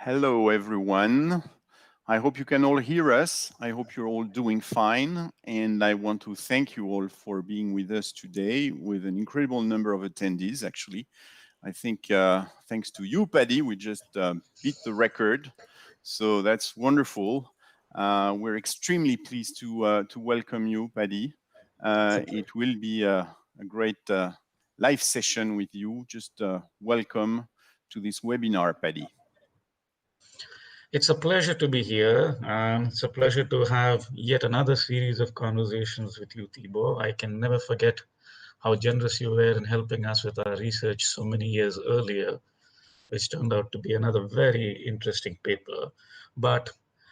Hello, everyone. I hope you can all hear us. I hope you're all doing fine. And I want to thank you all for being with us today with an incredible number of attendees, actually. I think thanks to you, Paddy, we just beat the record. So that's wonderful. We're extremely pleased to welcome you, Paddy. It will be a great live session with you. Just welcome to this webinar, Paddy. It's a pleasure to be here. It's a pleasure to have yet another series of conversations with you, Thibault. I can never forget how generous you were in helping us with our research so many years earlier, which turned out to be another very interesting paper. But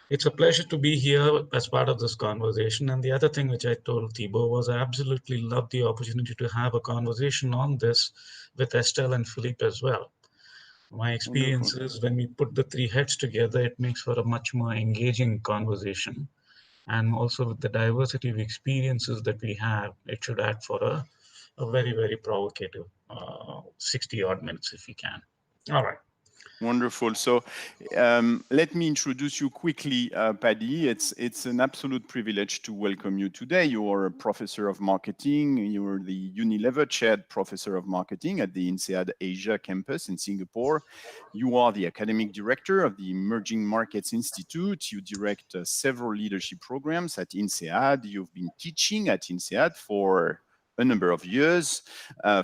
it's a pleasure to be here as part of this conversation. And the other thing which I told Thibault was I absolutely love the opportunity to have a conversation on this with Estelle and Philippe as well. My experience Wonderful. is when we put the three heads together, it makes for a much more engaging conversation. And also with the diversity of experiences that we have, it should add for a very, very provocative 60 odd minutes if we can. All right. Wonderful. So let me introduce you quickly, Paddy. It's an absolute privilege to welcome you today. You are a professor of marketing. You are the Unilever chaired professor of marketing at the INSEAD Asia campus in Singapore. You are the academic director of the Emerging Markets Institute. You direct several leadership programs at INSEAD. You've been teaching at INSEAD for a number of years,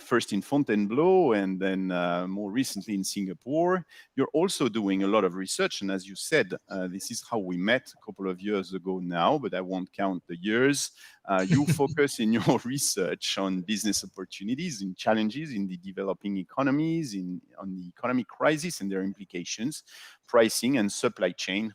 first in Fontainebleau and then more recently in Singapore. You're also doing a lot of research, and as you said, this is how we met a couple of years ago now, but I won't count the years. You focus in your research on business opportunities and challenges in the developing economies, on the economic crisis and their implications, pricing and supply chain.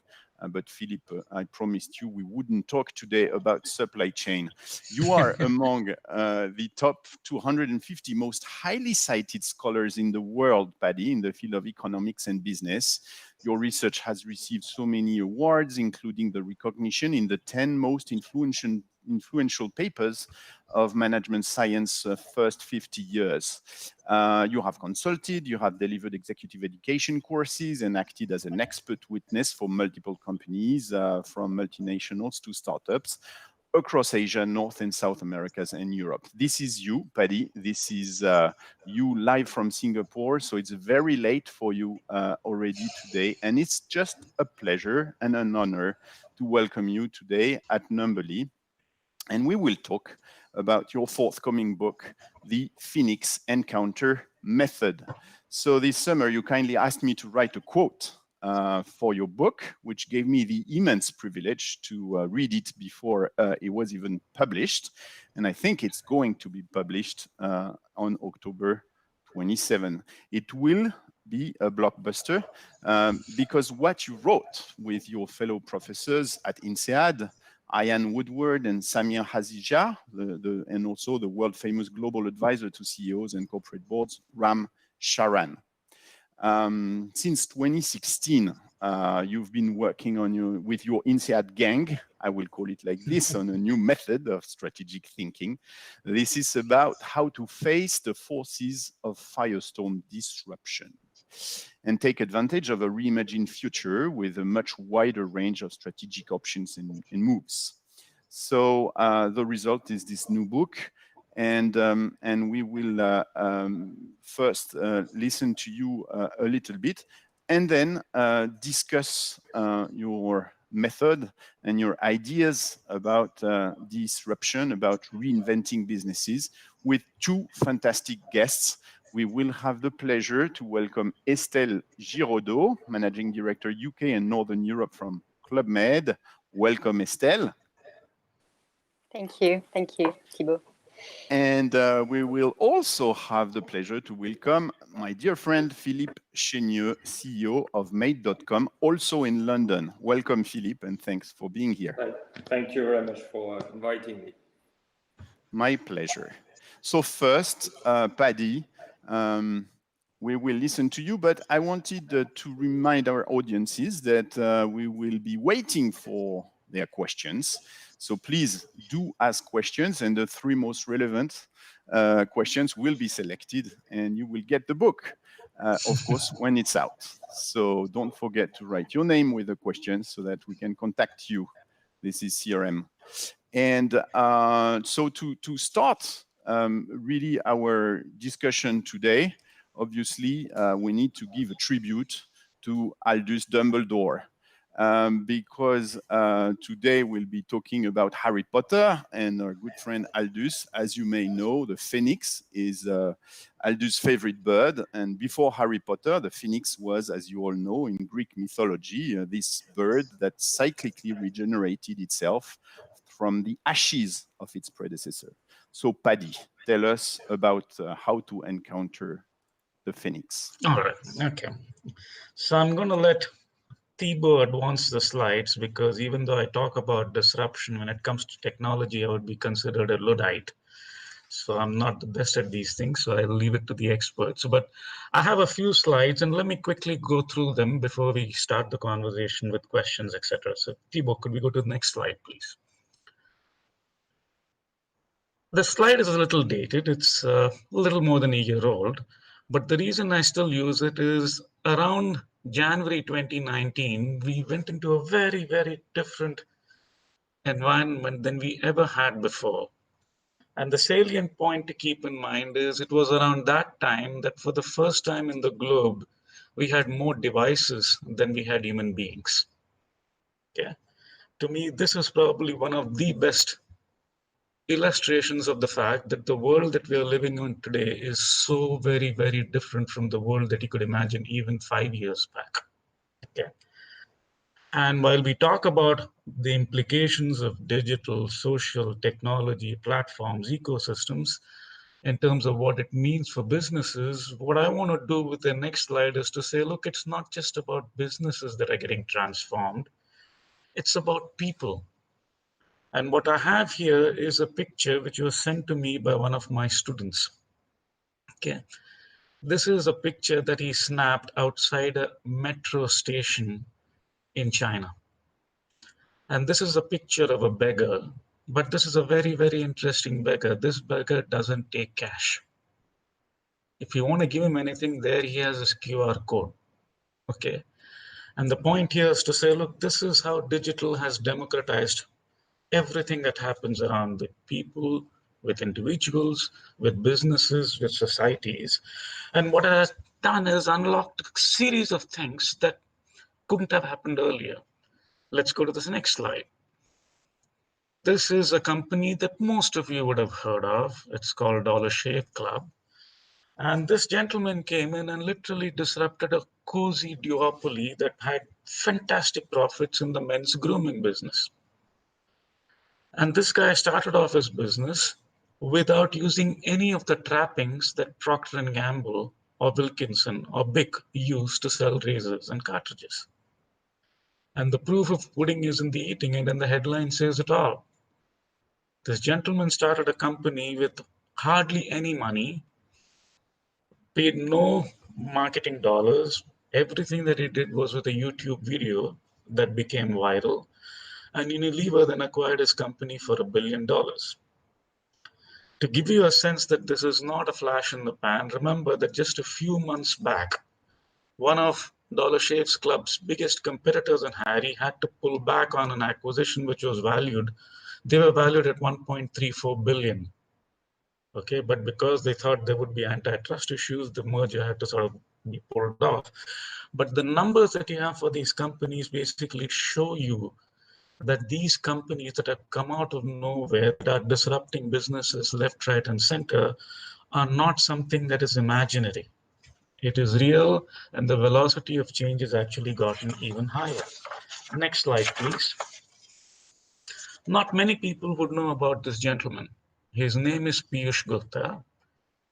But Philippe, I promised you we wouldn't talk today about supply chain. You are among the top 250 most highly cited scholars in the world, Paddy, in the field of economics and business. Your research has received so many awards, including the recognition in the 10 most influential papers of management science first 50 years. You have consulted, you have delivered executive education courses and acted as an expert witness for multiple companies, from multinationals to startups across Asia, North and South Americas and Europe. This is you, Paddy. This is you live from Singapore. So it's very late for you already today. And it's just a pleasure and an honor to welcome you today at Numberly. And we will talk about your forthcoming book, The Phoenix Encounter Method. So this summer, you kindly asked me to write a quote for your book, which gave me the immense privilege to read it before it was even published. And I think it's going to be published on October 27. It will be a blockbuster because what you wrote with your fellow professors at INSEAD, Ian Woodward and Samir Hazija, and also the world famous global advisor to CEOs and corporate boards, Ram Charan. Since 2016, you've been working with your INSEAD gang, I will call it like this, on a new method of strategic thinking. This is about how to face the forces of firestorm disruption and take advantage of a reimagined future with a much wider range of strategic options and moves. So the result is this new book. And we will first listen to you a little bit and then discuss your method and your ideas about disruption, about reinventing businesses with two fantastic guests. We will have the pleasure to welcome Estelle Giraudeau, Managing Director UK and Northern Europe from Club Med. Welcome, Estelle. Thank you, Thibault. And we will also have the pleasure to welcome my dear friend Philippe Chainieux, CEO of Made.com, also in London. Welcome, Philippe, and thanks for being here. Thank you very much for inviting me. My pleasure. So first, Paddy, we will listen to you, but I wanted to remind our audiences that we will be waiting for their questions. So please do ask questions, and the three most relevant questions will be selected, and you will get the book. of course, when it's out. So don't forget to write your name with a question so that we can contact you. This is CRM. And so to start really our discussion today, obviously, we need to give a tribute to Aldous Dumbledore. Because today we'll be talking about Harry Potter and our good friend Aldous. As you may know, the phoenix is Aldous' favorite bird. And before Harry Potter, the phoenix was, as you all know, in Greek mythology, this bird that cyclically regenerated itself from the ashes of its predecessor. So Paddy, tell us about how to encounter the phoenix. All right, okay. So I'm going to let Thibaut advance the slides, because even though I talk about disruption, when it comes to technology, I would be considered a Luddite. So I'm not the best at these things, so I'll leave it to the experts. But I have a few slides, and let me quickly go through them before we start the conversation with questions, etc. So Thibaut, could we go to the next slide, please? The slide is a little dated. It's a little more than a year old. But the reason I still use it is around January 2019, we went into a very, very different environment than we ever had before. And the salient point to keep in mind is it was around that time that for the first time in the globe, we had more devices than we had human beings. Okay. To me, this is probably one of the best illustrations of the fact that the world that we are living in today is so very, very different from the world that you could imagine even 5 years back. Okay. And while we talk about the implications of digital, social, technology, platforms, ecosystems, in terms of what it means for businesses, what I want to do with the next slide is to say, look, it's not just about businesses that are getting transformed, it's about people. And what I have here is a picture which was sent to me by one of my students. Okay. This is a picture that he snapped outside a metro station in China. And this is a picture of a beggar, but this is a very, very interesting beggar. This beggar doesn't take cash. If you want to give him anything, there he has his QR code. Okay. And the point here is to say, look, this is how digital has democratized everything that happens around with people, with individuals, with businesses, with societies. And what it has done is unlocked a series of things that couldn't have happened earlier. Let's go to this next slide. This is a company that most of you would have heard of. It's called Dollar Shave Club. And this gentleman came in and literally disrupted a cozy duopoly that had fantastic profits in the men's grooming business. And this guy started off his business without using any of the trappings that Procter & Gamble or Wilkinson or Bic used to sell razors and cartridges. And the proof of pudding is in the eating, and the headline says it all. This gentleman started a company with hardly any money, paid no marketing dollars. Everything that he did was with a YouTube video that became viral. And Unilever then acquired his company for $1 billion. To give you a sense that this is not a flash in the pan, remember that just a few months back, one of Dollar Shave Club's biggest competitors in Harry had to pull back on an acquisition which was valued. They were valued at 1.34 billion. Okay, but because they thought there would be antitrust issues, the merger had to sort of be pulled off. But the numbers that you have for these companies basically show you that these companies that have come out of nowhere, that are disrupting businesses left, right, and center, are not something that is imaginary. It is real, and the velocity of change has actually gotten even higher. Next slide, please. Not many people would know about this gentleman. His name is Piyush Gupta.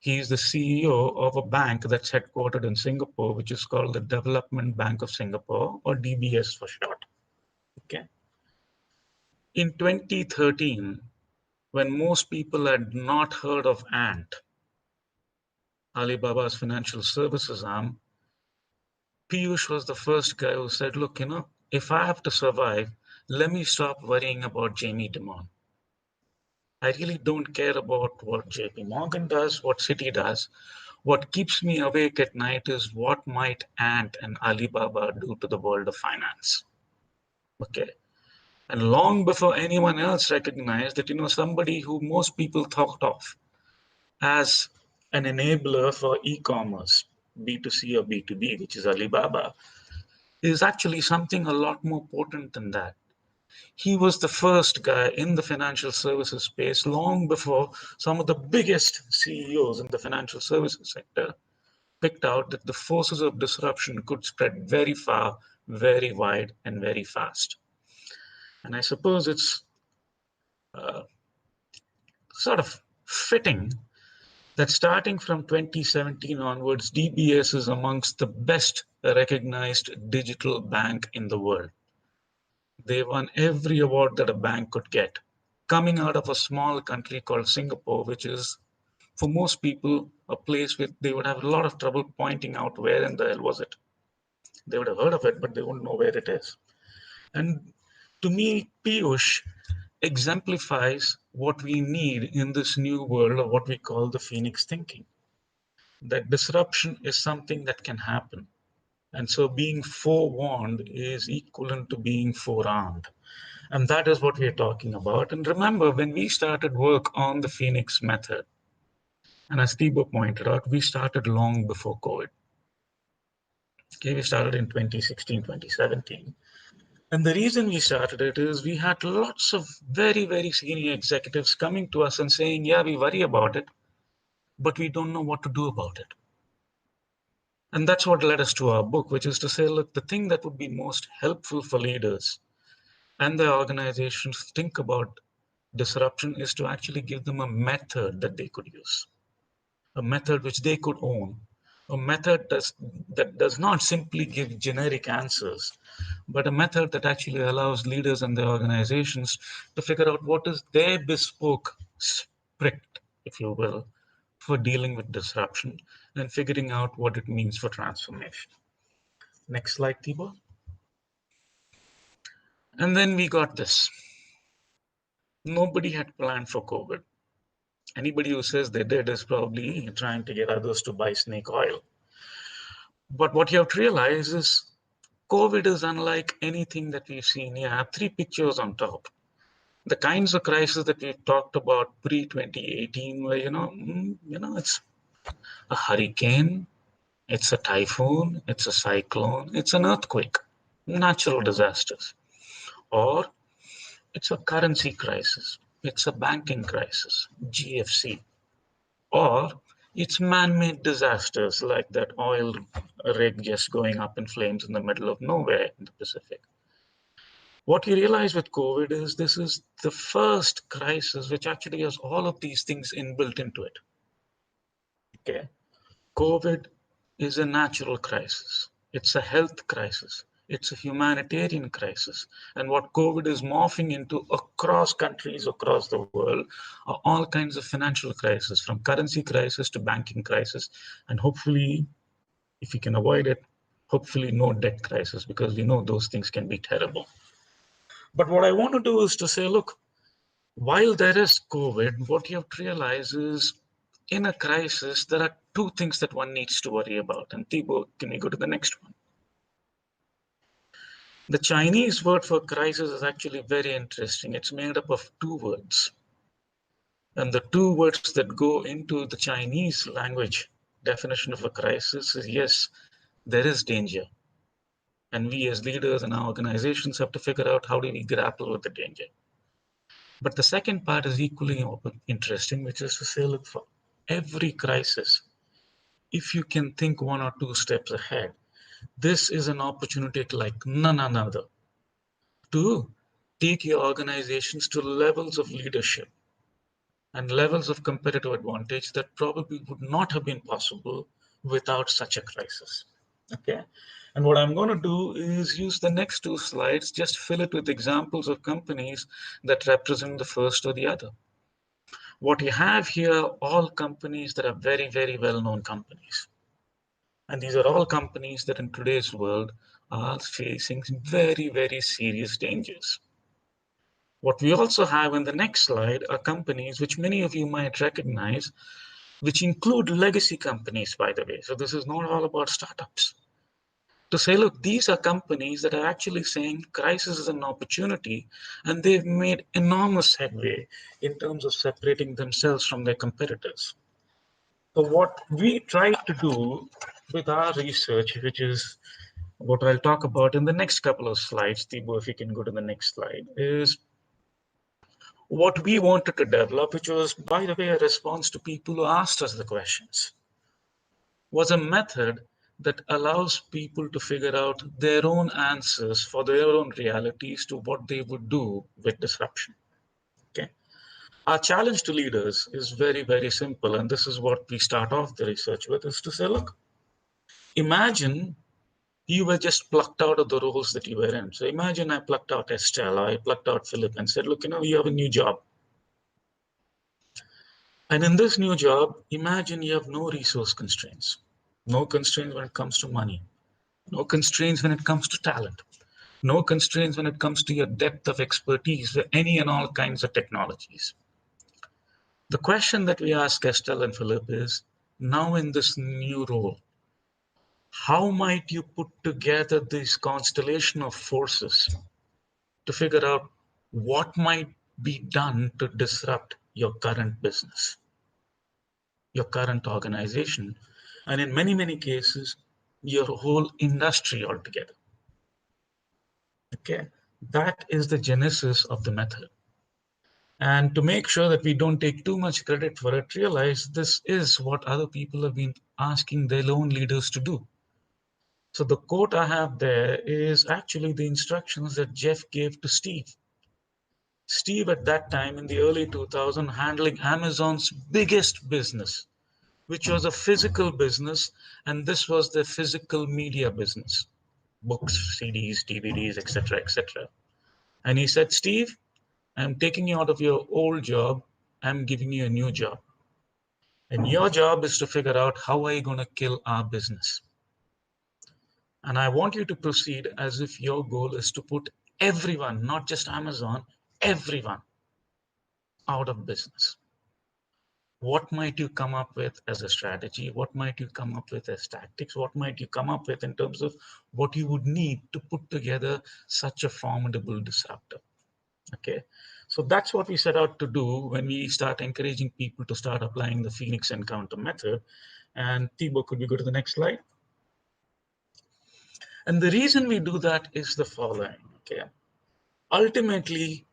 He is the CEO of a bank that's headquartered in Singapore, which is called the Development Bank of Singapore, or DBS for short. Okay. In 2013, when most people had not heard of Ant, Alibaba's financial services arm, Piyush was the first guy who said, look, if I have to survive, let me stop worrying about Jamie Dimon. I really don't care about what JP Morgan does, what Citi does. What keeps me awake at night is what might Ant and Alibaba do to the world of finance. Okay. And long before anyone else recognized that, somebody who most people thought of as an enabler for e-commerce, B2C or B2B, which is Alibaba, is actually something a lot more potent than that. He was the first guy in the financial services space long before some of the biggest CEOs in the financial services sector picked out that the forces of disruption could spread very far, very wide, and very fast. And I suppose it's sort of fitting that starting from 2017 onwards, DBS is amongst the best recognized digital bank in the world. They won every award that a bank could get, coming out of a small country called Singapore, which is, for most people, a place where they would have a lot of trouble pointing out where in the hell was it. They would have heard of it, but they wouldn't know where it is. And to me, Piyush exemplifies what we need in this new world of what we call the Phoenix thinking. That disruption is something that can happen. And so being forewarned is equivalent to being forearmed. And that is what we're talking about. And remember, when we started work on the Phoenix method, and as Thibaut pointed out, we started long before COVID. Okay, we started in 2016, 2017. And the reason we started it is we had lots of very, very senior executives coming to us and saying, yeah, we worry about it, but we don't know what to do about it. And that's what led us to our book, which is to say, look, the thing that would be most helpful for leaders and their organizations to think about disruption is to actually give them a method that they could use, a method which they could own, a method that does not simply give generic answers, but a method that actually allows leaders and their organizations to figure out what is their bespoke script, if you will, for dealing with disruption and figuring out what it means for transformation. Next slide, Thibaut. And then we got this. Nobody had planned for COVID. Anybody who says they did is probably trying to get others to buy snake oil. But what you have to realize is COVID is unlike anything that we've seen here. I have 3 pictures on top. The kinds of crises that we've talked about pre-2018 where, it's a hurricane, it's a typhoon, it's a cyclone, it's an earthquake, natural disasters. Or it's a currency crisis, it's a banking crisis, GFC. Or it's man-made disasters like that oil rig just going up in flames in the middle of nowhere in the Pacific. What you realize with COVID is this is the first crisis which actually has all of these things inbuilt into it. Okay, COVID is a natural crisis. It's a health crisis. It's a humanitarian crisis. And what COVID is morphing into across countries, across the world, are all kinds of financial crises, from currency crisis to banking crisis. And hopefully, if we can avoid it, hopefully no debt crisis, because we know those things can be terrible. But what I want to do is to say, look, while there is COVID, what you have to realize is in a crisis, there are 2 things that one needs to worry about. And Thibaut, can we go to the next one? The Chinese word for crisis is actually very interesting. It's made up of 2 words. And the 2 words that go into the Chinese language definition of a crisis is, yes, there is danger. And we as leaders and our organizations have to figure out how do we grapple with the danger. But the second part is equally interesting, which is to say, look, for every crisis, if you can think 1 or 2 steps ahead, this is an opportunity like none other to take your organizations to levels of leadership and levels of competitive advantage that probably would not have been possible without such a crisis. Okay. And what I'm going to do is use the next 2 slides, just fill it with examples of companies that represent the first or the other. What you have here are all companies that are very, very well-known companies. And these are all companies that in today's world are facing very, very serious dangers. What we also have in the next slide are companies which many of you might recognize, which include legacy companies, by the way. So this is not all about startups. To say, look, these are companies that are actually saying crisis is an opportunity, and they've made enormous headway in terms of separating themselves from their competitors. So what we try to do with our research, which is what I'll talk about in the next couple of slides, Thibaut, if you can go to the next slide, is what we wanted to develop, which was, by the way, a response to people who asked us the questions, was a method that allows people to figure out their own answers for their own realities to what they would do with disruption. Okay. Our challenge to leaders is very, very simple. And this is what we start off the research with, is to say, look, imagine you were just plucked out of the roles that you were in. So imagine I plucked out Estelle, I plucked out Philippe and said, look, you have a new job. And in this new job, imagine you have no resource constraints, no constraints when it comes to money, no constraints when it comes to talent, no constraints when it comes to your depth of expertise with any and all kinds of technologies. The question that we ask Estelle and Philippe is, now in this new role, how might you put together this constellation of forces to figure out what might be done to disrupt your current business, your current organization, and in many, many cases, your whole industry altogether. Okay, that is the genesis of the method. And to make sure that we don't take too much credit for it, realize this is what other people have been asking their own leaders to do. So the quote I have there is actually the instructions that Jeff gave to Steve. Steve at that time in the early 2000s handling Amazon's biggest business, which was a physical business, and this was the physical media business, books, CDs, DVDs, etc., etc. And he said, Steve, I'm taking you out of your old job. I'm giving you a new job. And your job is to figure out how are you going to kill our business. And I want you to proceed as if your goal is to put everyone, not just Amazon, everyone out of business. What might you come up with as a strategy? What might you come up with as tactics? What might you come up with in terms of what you would need to put together such a formidable disruptor? Okay, so that's what we set out to do when we start encouraging people to start applying the Phoenix Encounter method. And Thibaut, could we go to the next slide? And the reason we do that is the following. Okay, ultimately,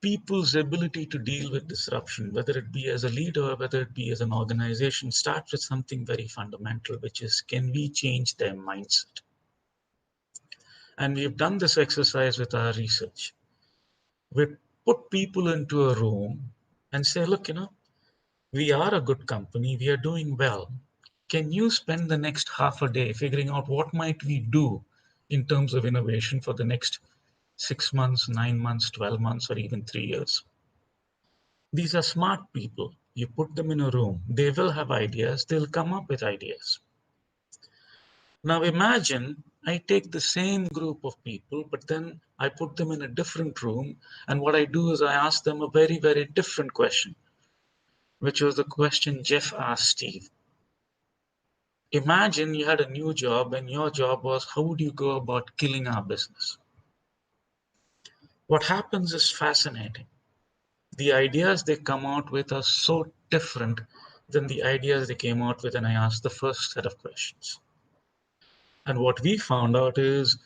people's ability to deal with disruption, whether it be as a leader, whether it be as an organization, starts with something very fundamental, which is, can we change their mindset? And we've done this exercise with our research. We put people into a room and say, look, we are a good company, we are doing well. Can you spend the next half a day figuring out what might we do in terms of innovation for the next 6 months, 9 months, 12 months, or even 3 years? These are smart people. You put them in a room, they will have ideas, they'll come up with ideas. Now imagine I take the same group of people, but then I put them in a different room. And what I do is I ask them a very, very different question, which was the question Jeff asked Steve. Imagine you had a new job and your job was, how would you go about killing our business? What happens is fascinating. The ideas they come out with are so different than the ideas they came out with when I asked the first set of questions. And what we found out is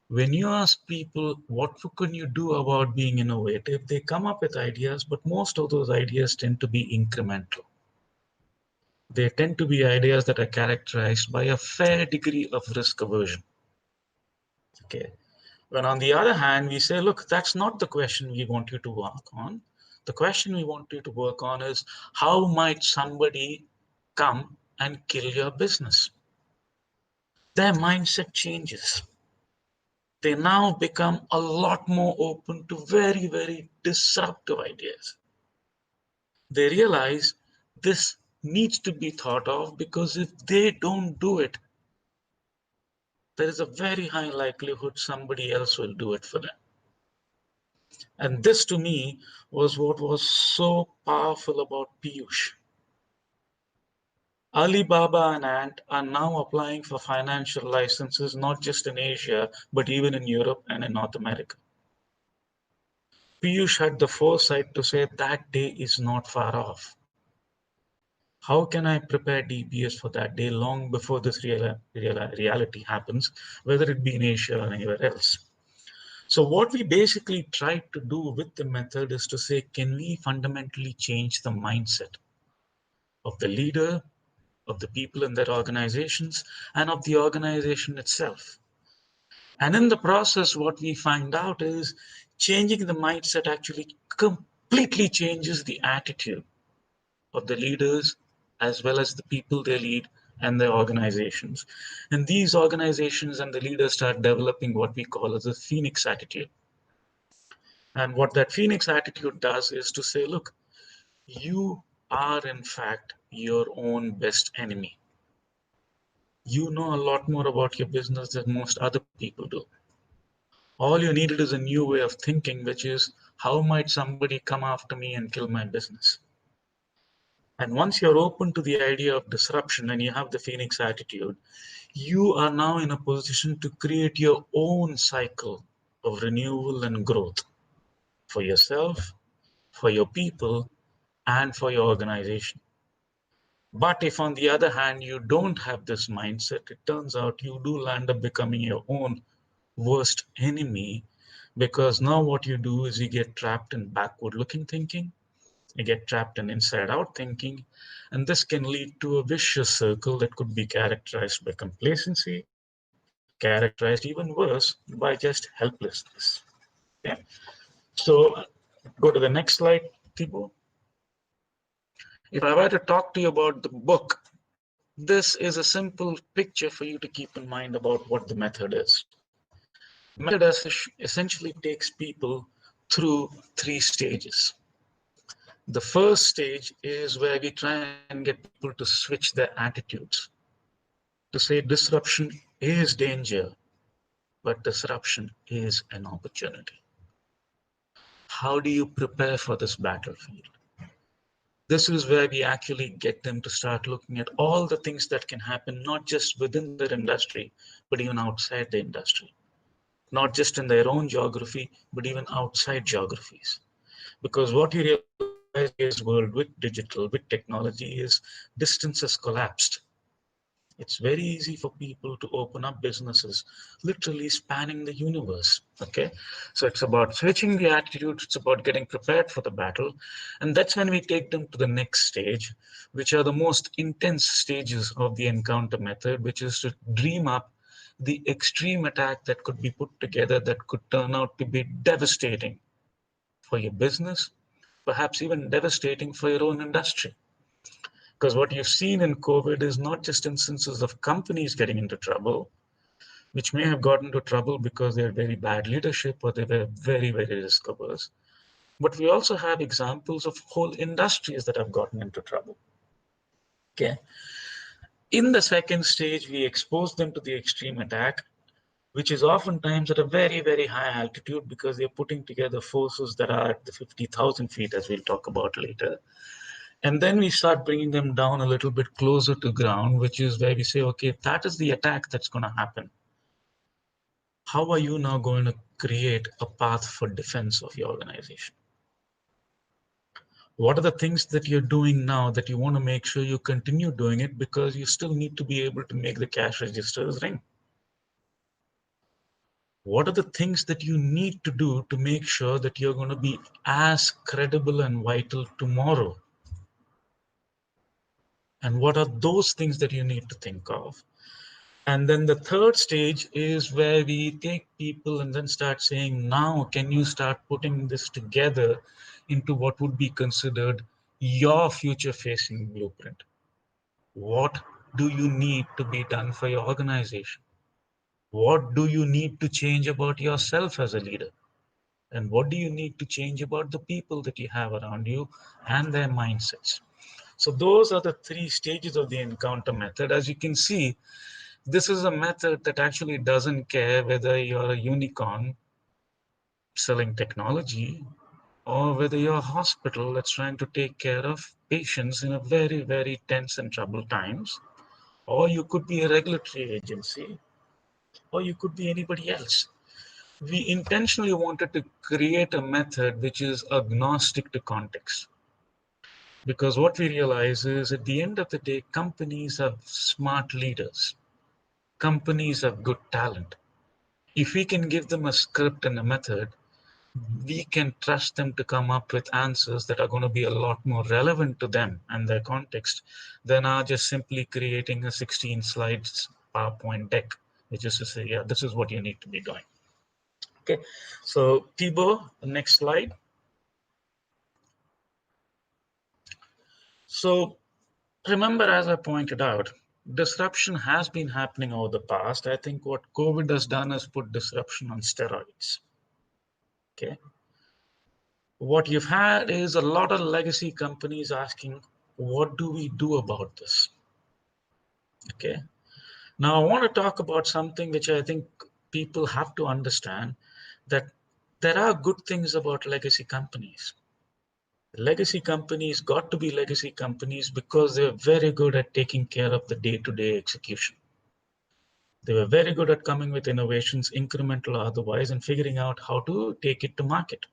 when you ask people, what can you do about being innovative? They come up with ideas, but most of those ideas tend to be incremental. They tend to be ideas that are characterized by a fair degree of risk aversion. Okay. When on the other hand, we say, look, that's not the question we want you to work on. The question we want you to work on is, how might somebody come and kill your business? Their mindset changes. They now become a lot more open to very, very disruptive ideas. They realize this needs to be thought of because if they don't do it, there is a very high likelihood somebody else will do it for them. And this to me was what was so powerful about Piyush. Alibaba and Ant are now applying for financial licenses, not just in Asia, but even in Europe and in North America. Piyush had the foresight to say that day is not far off. How can I prepare DBS for that day long before this reality happens, whether it be in Asia or anywhere else? So what we basically tried to do with the method is to say, can we fundamentally change the mindset of the leader, of the people in their organizations, and of the organization itself? And in the process, what we find out is changing the mindset actually completely changes the attitude of the leaders as well as the people they lead and their organizations. And these organizations and the leaders start developing what we call as a phoenix attitude. And what that phoenix attitude does is to say, look, you are in fact your own best enemy. You know a lot more about your business than most other people do. All you needed is a new way of thinking, which is how might somebody come after me and kill my business? And once you're open to the idea of disruption and you have the phoenix attitude, you are now in a position to create your own cycle of renewal and growth for yourself, for your people, and for your organization. But if on the other hand, you don't have this mindset, it turns out you do land up becoming your own worst enemy, because now what you do is you get trapped in backward looking thinking, you get trapped in inside out thinking, and this can lead to a vicious circle that could be characterized by complacency, characterized even worse by just helplessness. Yeah. So go to the next slide, Thibaut. If I were to talk to you about the book, this is a simple picture for you to keep in mind about what the method is. The method essentially takes people through 3 stages. The first stage is where we try and get people to switch their attitudes, to say disruption is danger, but disruption is an opportunity. How do you prepare for this battlefield? This is where we actually get them to start looking at all the things that can happen, not just within their industry, but even outside the industry. Not just in their own geography, but even outside geographies. Because what you realize in today's world with digital, with technology, is distance has collapsed. It's very easy for people to open up businesses, literally spanning the universe. Okay, so it's about switching the attitude, it's about getting prepared for the battle. And that's when we take them to the next stage, which are the most intense stages of the encounter method, which is to dream up the extreme attack that could be put together that could turn out to be devastating for your business, perhaps even devastating for your own industry. Because what you've seen in COVID is not just instances of companies getting into trouble, which may have gotten into trouble because they had very bad leadership or they were very, very risk averse. But we also have examples of whole industries that have gotten into trouble. Okay. In the second stage, we expose them to the extreme attack, which is oftentimes at a very, very high altitude because they're putting together forces that are at the 50,000 feet, as we'll talk about later. And then we start bringing them down a little bit closer to ground, which is where we say, okay, if that is the attack that's going to happen, how are you now going to create a path for defense of your organization? What are the things that you're doing now that you want to make sure you continue doing it because you still need to be able to make the cash registers ring? What are the things that you need to do to make sure that you're going to be as credible and vital tomorrow? And what are those things that you need to think of? And then the third stage is where we take people and then start saying, now can you start putting this together into what would be considered your future facing blueprint? What do you need to be done for your organization? What do you need to change about yourself as a leader? And what do you need to change about the people that you have around you and their mindsets? So those are the 3 stages of the encounter method. As you can see, this is a method that actually doesn't care whether you're a unicorn selling technology or whether you're a hospital that's trying to take care of patients in a very, very tense and troubled times, or you could be a regulatory agency, or you could be anybody else. We intentionally wanted to create a method which is agnostic to context. Because what we realize is at the end of the day, companies have smart leaders. Companies have good talent. If we can give them a script and a method, we can trust them to come up with answers that are going to be a lot more relevant to them and their context than are just simply creating a 16 slides PowerPoint deck, which is to say, yeah, this is what you need to be doing. Okay, so Thibaut, next slide. So remember, as I pointed out, disruption has been happening over the past. I think what COVID has done is put disruption on steroids. Okay. What you've had is a lot of legacy companies asking, what do we do about this? Okay. Now, I want to talk about something which I think people have to understand, that there are good things about legacy companies. Legacy companies got to be legacy companies because they're very good at taking care of the day-to-day execution. They were very good at coming with innovations, incremental or otherwise, and figuring out how to take it to market.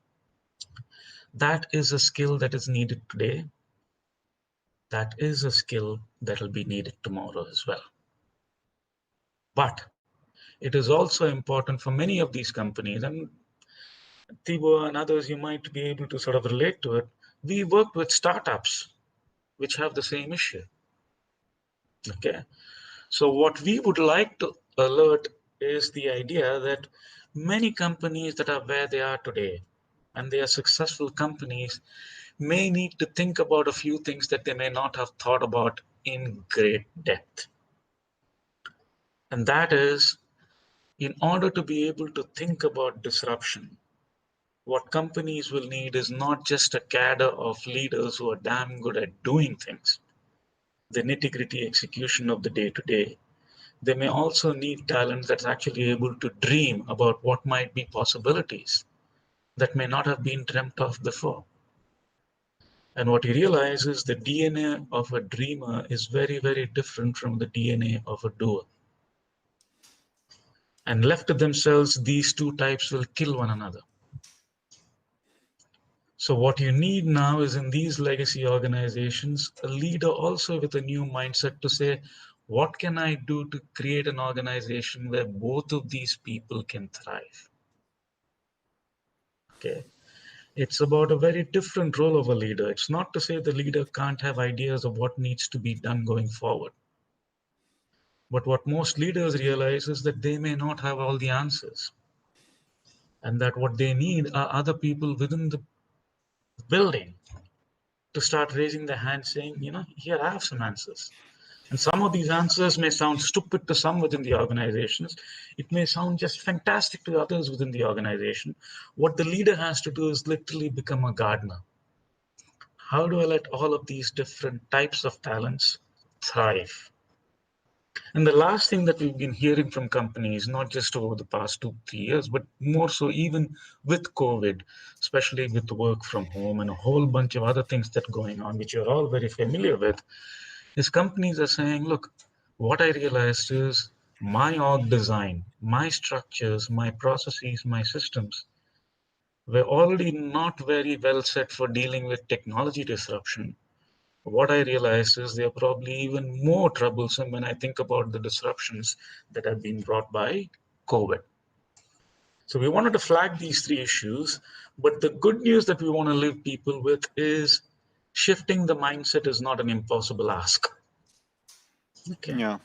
That is a skill that is needed today. That is a skill that will be needed tomorrow as well. But it is also important for many of these companies, and Thibaut and others, you might be able to sort of relate to it. We work with startups which have the same issue. Okay. So what we would like to alert is the idea that many companies that are where they are today, and they are successful companies, may need to think about a few things that they may not have thought about in great depth. And that is, in order to be able to think about disruption, what companies will need is not just a cadre of leaders who are damn good at doing things, the nitty-gritty execution of the day-to-day. They may also need talent that's actually able to dream about what might be possibilities that may not have been dreamt of before. And what you realize is the DNA of a dreamer is very, very different from the DNA of a doer. And left to themselves, these two types will kill one another. So what you need now is, in these legacy organizations, a leader also with a new mindset to say, what can I do to create an organization where both of these people can thrive? Okay. It's about a very different role of a leader. It's not to say the leader can't have ideas of what needs to be done going forward. But what most leaders realize is that they may not have all the answers, and that what they need are other people within the building to start raising their hand saying, here, I have some answers. And some of these answers may sound stupid to some within the organizations. It may sound just fantastic to others within the organization. What the leader has to do is literally become a gardener. How do I let all of these different types of talents thrive? And the last thing that we've been hearing from companies, not just over the past 2-3 years, but more so even with COVID, especially with work from home and a whole bunch of other things that are going on, which you're all very familiar with, is companies are saying, look, what I realized is my org design, my structures, my processes, my systems were already not very well set for dealing with technology disruption. What I realized is they're probably even more troublesome when I think about the disruptions that have been brought by COVID. So we wanted to flag these three issues, but the good news that we want to leave people with is shifting the mindset is not an impossible ask. Okay. Yeah.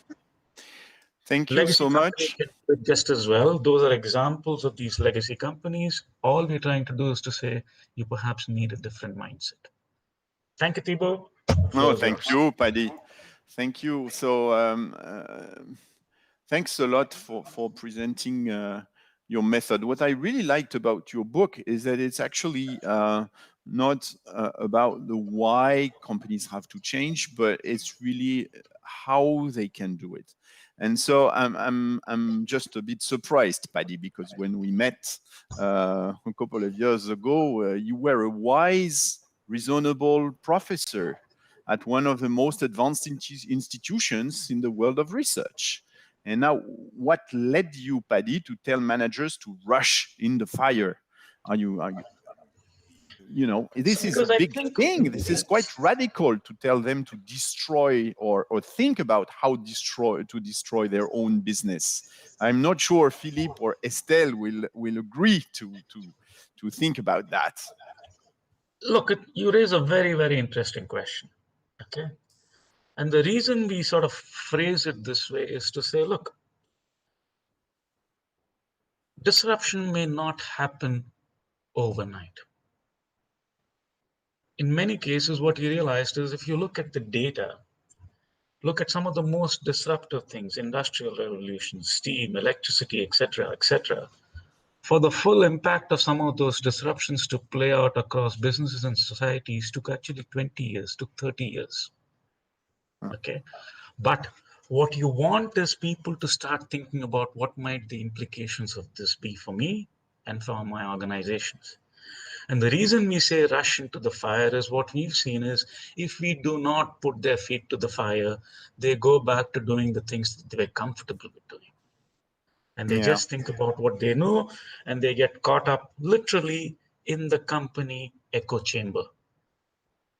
Thank you Legacy so companies much. can do it just as well. Those are examples of these legacy companies. All we're trying to do is to say you perhaps need a different mindset. Thank you, Thibaut. No, thank you, Paddy. Thank you. So thanks a lot for presenting your method. What I really liked about your book is that it's actually not about the why companies have to change, but it's really how they can do it. And so I'm just a bit surprised, Paddy, because when we met a couple of years ago, you were a wise, reasonable professor at one of the most advanced institutions in the world of research. And now, what led you, Paddy, to tell managers to rush in the fire? Are you this is a big thing. This is quite radical to tell them to destroy or think about how to destroy their own business. I'm not sure Philippe or Estelle will agree to think about that. Look, you raise a very, very interesting question. Okay. And the reason we sort of phrase it this way is to say, look, disruption may not happen overnight. In many cases, what you realized is if you look at the data, look at some of the most disruptive things, industrial revolution, steam, electricity, etc., for the full impact of some of those disruptions to play out across businesses and societies took actually 20 years, took 30 years. Okay. But what you want is people to start thinking about what might the implications of this be for me and for my organizations. And the reason we say rush into the fire is what we've seen is if we do not put their feet to the fire, they go back to doing the things that they were comfortable with doing. And they just think about what they know, and they get caught up literally in the company echo chamber,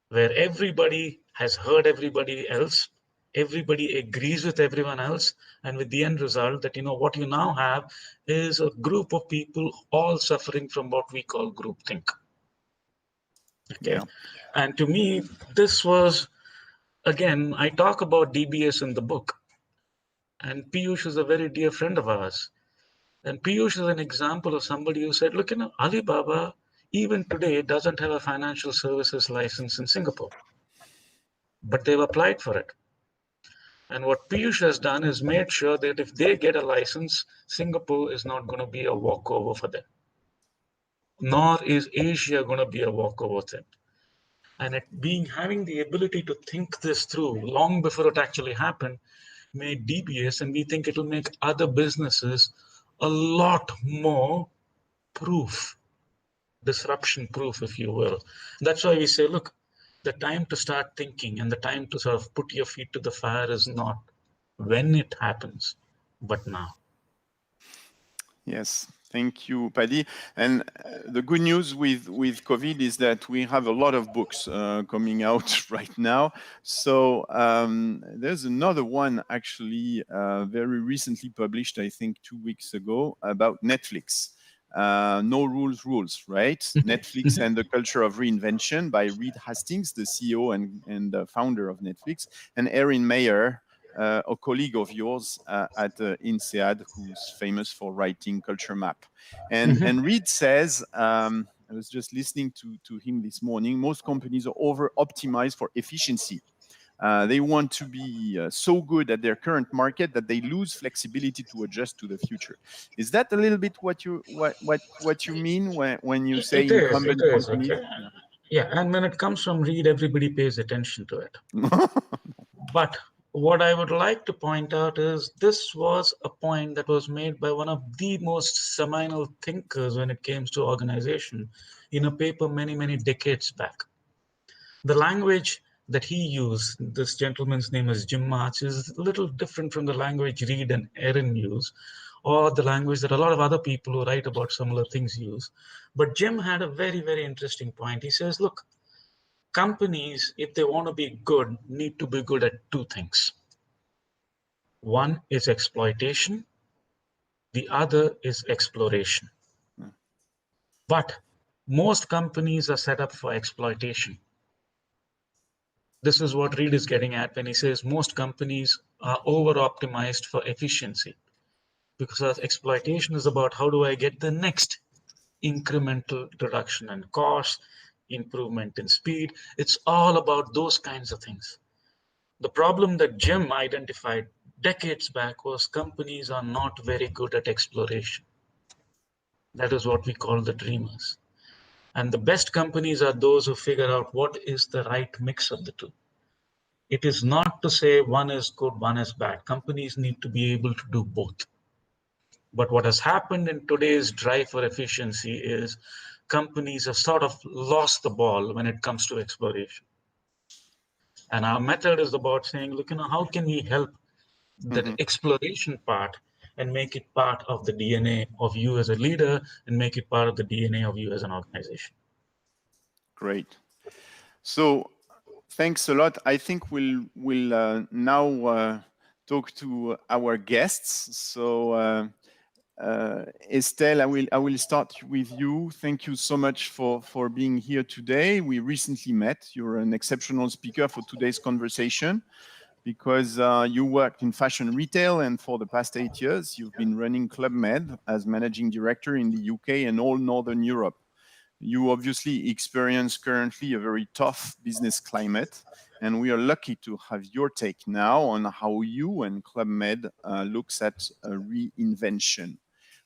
where everybody has heard everybody else, everybody agrees with everyone else, and with the end result that, what you now have is a group of people all suffering from what we call groupthink. Okay. And to me, this was, again, I talk about DBS in the book, and Piyush is a very dear friend of ours. And Piyush is an example of somebody who said, look, Alibaba, even today, doesn't have a financial services license in Singapore, but they've applied for it. And what Piyush has done is made sure that if they get a license, Singapore is not going to be a walkover for them, nor is Asia going to be a walkover for them. And having the ability to think this through long before it actually happened made DBS, and we think it will make other businesses a lot more disruption proof, if you will. That's why we say, look, the time to start thinking and the time to sort of put your feet to the fire is not when it happens, but now. Yes, thank you, Paddy. And the good news with COVID is that we have a lot of books coming out right now. So there's another one actually very recently published, I think 2 weeks ago, about Netflix. No Rules, right? Netflix and the Culture of Reinvention by Reed Hastings, the CEO and the founder of Netflix, and Erin Meyer, a colleague of yours at INSEAD, who's famous for writing Culture Map. And Reed says, I was just listening to him this morning, most companies are over-optimized for efficiency. They want to be so good at their current market that they lose flexibility to adjust to the future. Is that a little bit what you mean when you say incumbent companies? Okay. Yeah, and when it comes from Reed, everybody pays attention to it. But what I would like to point out is this was a point that was made by one of the most seminal thinkers when it came to organization in a paper many, many decades back. The language that he used, this gentleman's name is Jim March, is a little different from the language Reed and Erin use, or the language that a lot of other people who write about similar things use. But Jim had a very, very interesting point. He says, look, companies, if they want to be good, need to be good at two things. One is exploitation. The other is exploration. But most companies are set up for exploitation. This is what Reed is getting at when he says most companies are over-optimized for efficiency, because exploitation is about how do I get the next incremental reduction in cost, improvement in speed. It's all about those kinds of things. The problem that Jim identified decades back was companies are not very good at exploration. That is what we call the dreamers. And the best companies are those who figure out what is the right mix of the two. It is not to say one is good, one is bad. Companies need to be able to do both. But what has happened in today's drive for efficiency is companies have sort of lost the ball when it comes to exploration. And our method is about saying, look, how can we help that exploration part and make it part of the DNA of you as a leader and make it part of the DNA of you as an organization. Great. So thanks a lot. I think we'll now talk to our guests. So Estelle, I will start with you. Thank you so much for being here today. We recently met. You're an exceptional speaker for today's conversation, because you worked in fashion retail, and for the past 8 years, you've been running Club Med as managing director in the UK and all Northern Europe. You obviously experience currently a very tough business climate, and we are lucky to have your take now on how you and Club Med looks at a reinvention.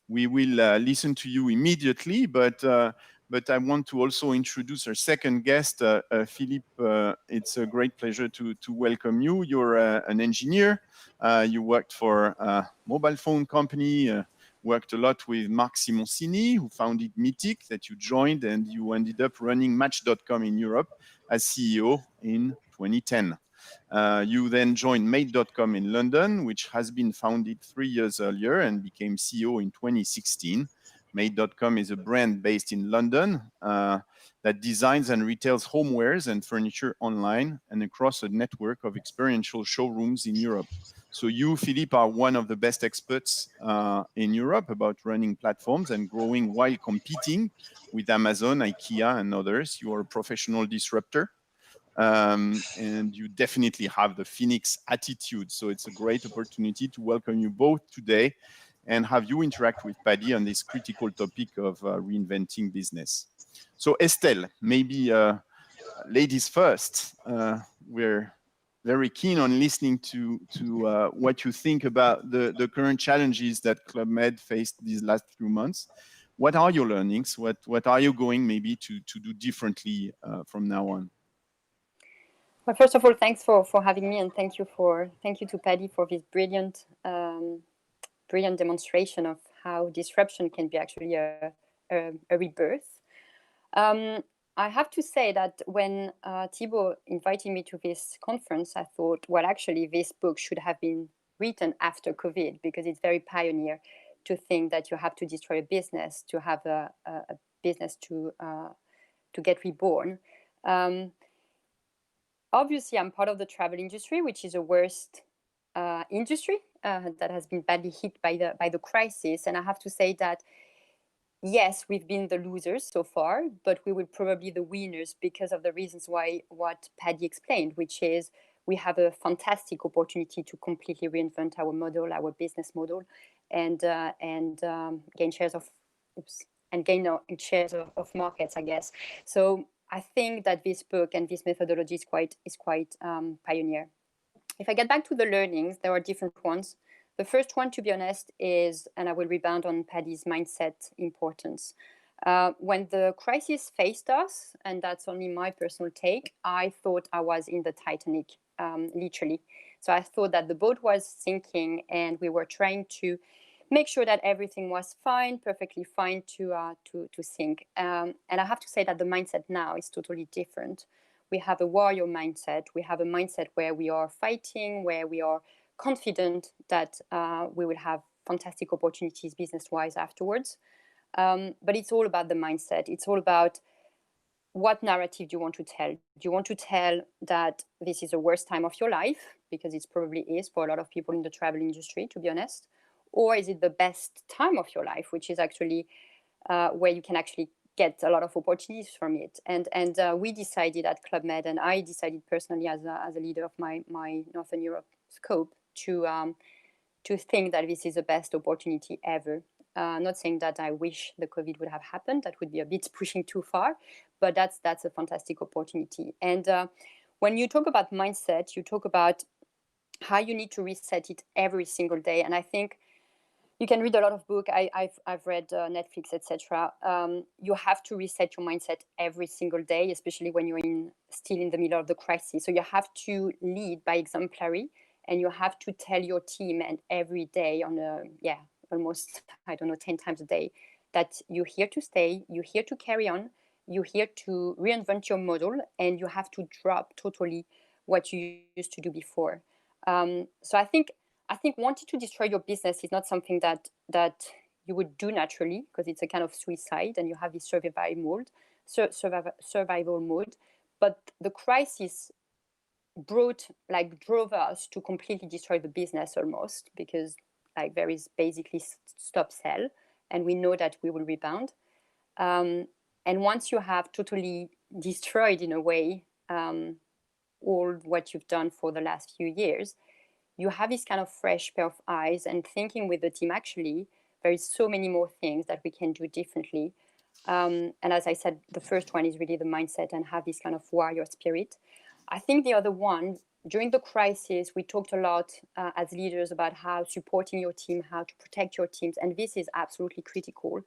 We will listen to you immediately, but I want to also introduce our second guest, Philippe. It's a great pleasure to welcome you. You're an engineer. You worked for a mobile phone company, worked a lot with Marc Simoncini, who founded Mythic, that you joined, and you ended up running Match.com in Europe as CEO in 2010. You then joined Made.com in London, which has been founded 3 years earlier and became CEO in 2016. Made.com is a brand based in London that designs and retails homewares and furniture online and across a network of experiential showrooms in Europe. So you, Philippe, are one of the best experts in Europe about running platforms and growing while competing with Amazon, IKEA, and others. You are a professional disruptor. And you definitely have the Phoenix attitude. So it's a great opportunity to welcome you both today and have you interact with Paddy on this critical topic of reinventing business. So Estelle, maybe ladies first. We're very keen on listening to what you think about the current challenges that Club Med faced these last few months. What are your learnings? What are you going maybe to do differently from now on? Well, first of all, thanks for having me, and thank you to Paddy for this brilliant demonstration of how disruption can be actually a rebirth. I have to say that when Thibaut invited me to this conference, I thought, well, actually, this book should have been written after COVID, because it's very pioneer to think that you have to destroy a business to have a business to get reborn. Obviously, I'm part of the travel industry, which is a worst industry that has been badly hit by the crisis. And I have to say that, yes, we've been the losers so far, but we will probably be the winners because of the reasons why what Paddy explained, which is we have a fantastic opportunity to completely reinvent our model, our business model, and gain shares of shares of markets, I guess. So I think that this book and this methodology is quite pioneer. If I get back to the learnings, there are different ones. The first one, to be honest, is, and I will rebound on Paddy's mindset importance. When the crisis faced us, and that's only my personal take, I thought I was in the Titanic, literally. So I thought that the boat was sinking, and we were trying to make sure that everything was fine, perfectly fine to sink. And I have to say that the mindset now is totally different. We have a warrior mindset. We have a mindset where we are fighting, where we are confident that we will have fantastic opportunities business-wise afterwards. But it's all about the mindset. It's all about what narrative do you want to tell? Do you want to tell that this is the worst time of your life? Because it probably is for a lot of people in the travel industry, to be honest. Or is it the best time of your life, which is actually where you can actually get a lot of opportunities from it? And we decided at Club Med, and I decided personally as a leader of my Northern Europe scope to think that this is the best opportunity ever. Not saying that I wish the COVID would have happened. That would be a bit pushing too far, but that's a fantastic opportunity. And when you talk about mindset, you talk about how you need to reset it every single day. And I think you can read a lot of books. I've read Netflix, etc. You have to reset your mindset every single day, especially when you're in still in the middle of the crisis. So you have to lead by exemplary, and you have to tell your team and every day on almost, I don't know, 10 times a day, that you're here to stay, you're here to carry on, you're here to reinvent your model, and you have to drop totally what you used to do before. So I think wanting to destroy your business is not something that you would do naturally, because it's a kind of suicide, and you have this survival mode. But the crisis drove us to completely destroy the business almost, because there is basically stop sell, and we know that we will rebound. And once you have totally destroyed, in a way, all what you've done for the last few years, you have this kind of fresh pair of eyes, and thinking with the team, actually, there is so many more things that we can do differently. And as I said, the first one is really the mindset and have this kind of warrior spirit. I think the other one, during the crisis, we talked a lot as leaders about how supporting your team, how to protect your teams, and this is absolutely critical.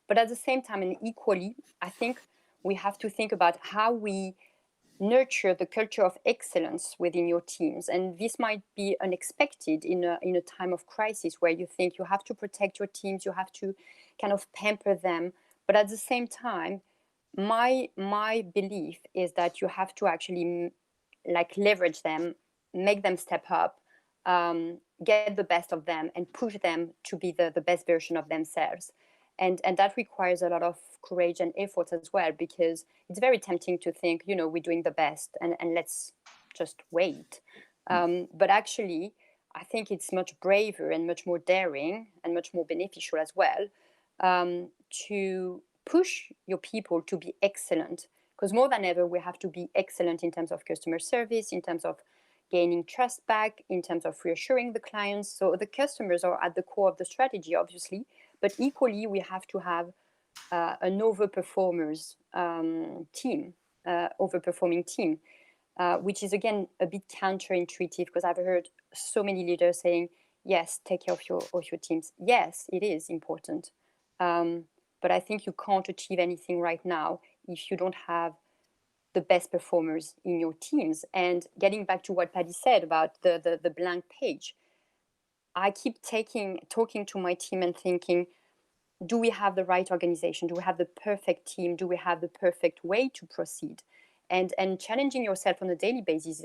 But at the same time, and equally, I think we have to think about how we nurture the culture of excellence within your teams. And this might be unexpected in a time of crisis, where you think you have to protect your teams, you have to kind of pamper them. But at the same time, my belief is that you have to actually leverage them, make them step up, get the best of them, and push them to be the best version of themselves. And that requires a lot of courage and effort as well, because it's very tempting to think, we're doing the best and let's just wait. But actually, I think it's much braver and much more daring and much more beneficial as well, to push your people to be excellent. Because more than ever, we have to be excellent in terms of customer service, in terms of gaining trust back, in terms of reassuring the clients. So the customers are at the core of the strategy, obviously, but equally, we have to have an overperforming team, which is, again, a bit counterintuitive, because I've heard so many leaders saying, yes, take care of your teams. Yes, it is important. But I think you can't achieve anything right now if you don't have the best performers in your teams. And getting back to what Paddy said about the blank page, I keep talking to my team and thinking, do we have the right organization? Do we have the perfect team? Do we have the perfect way to proceed? And challenging yourself on a daily basis is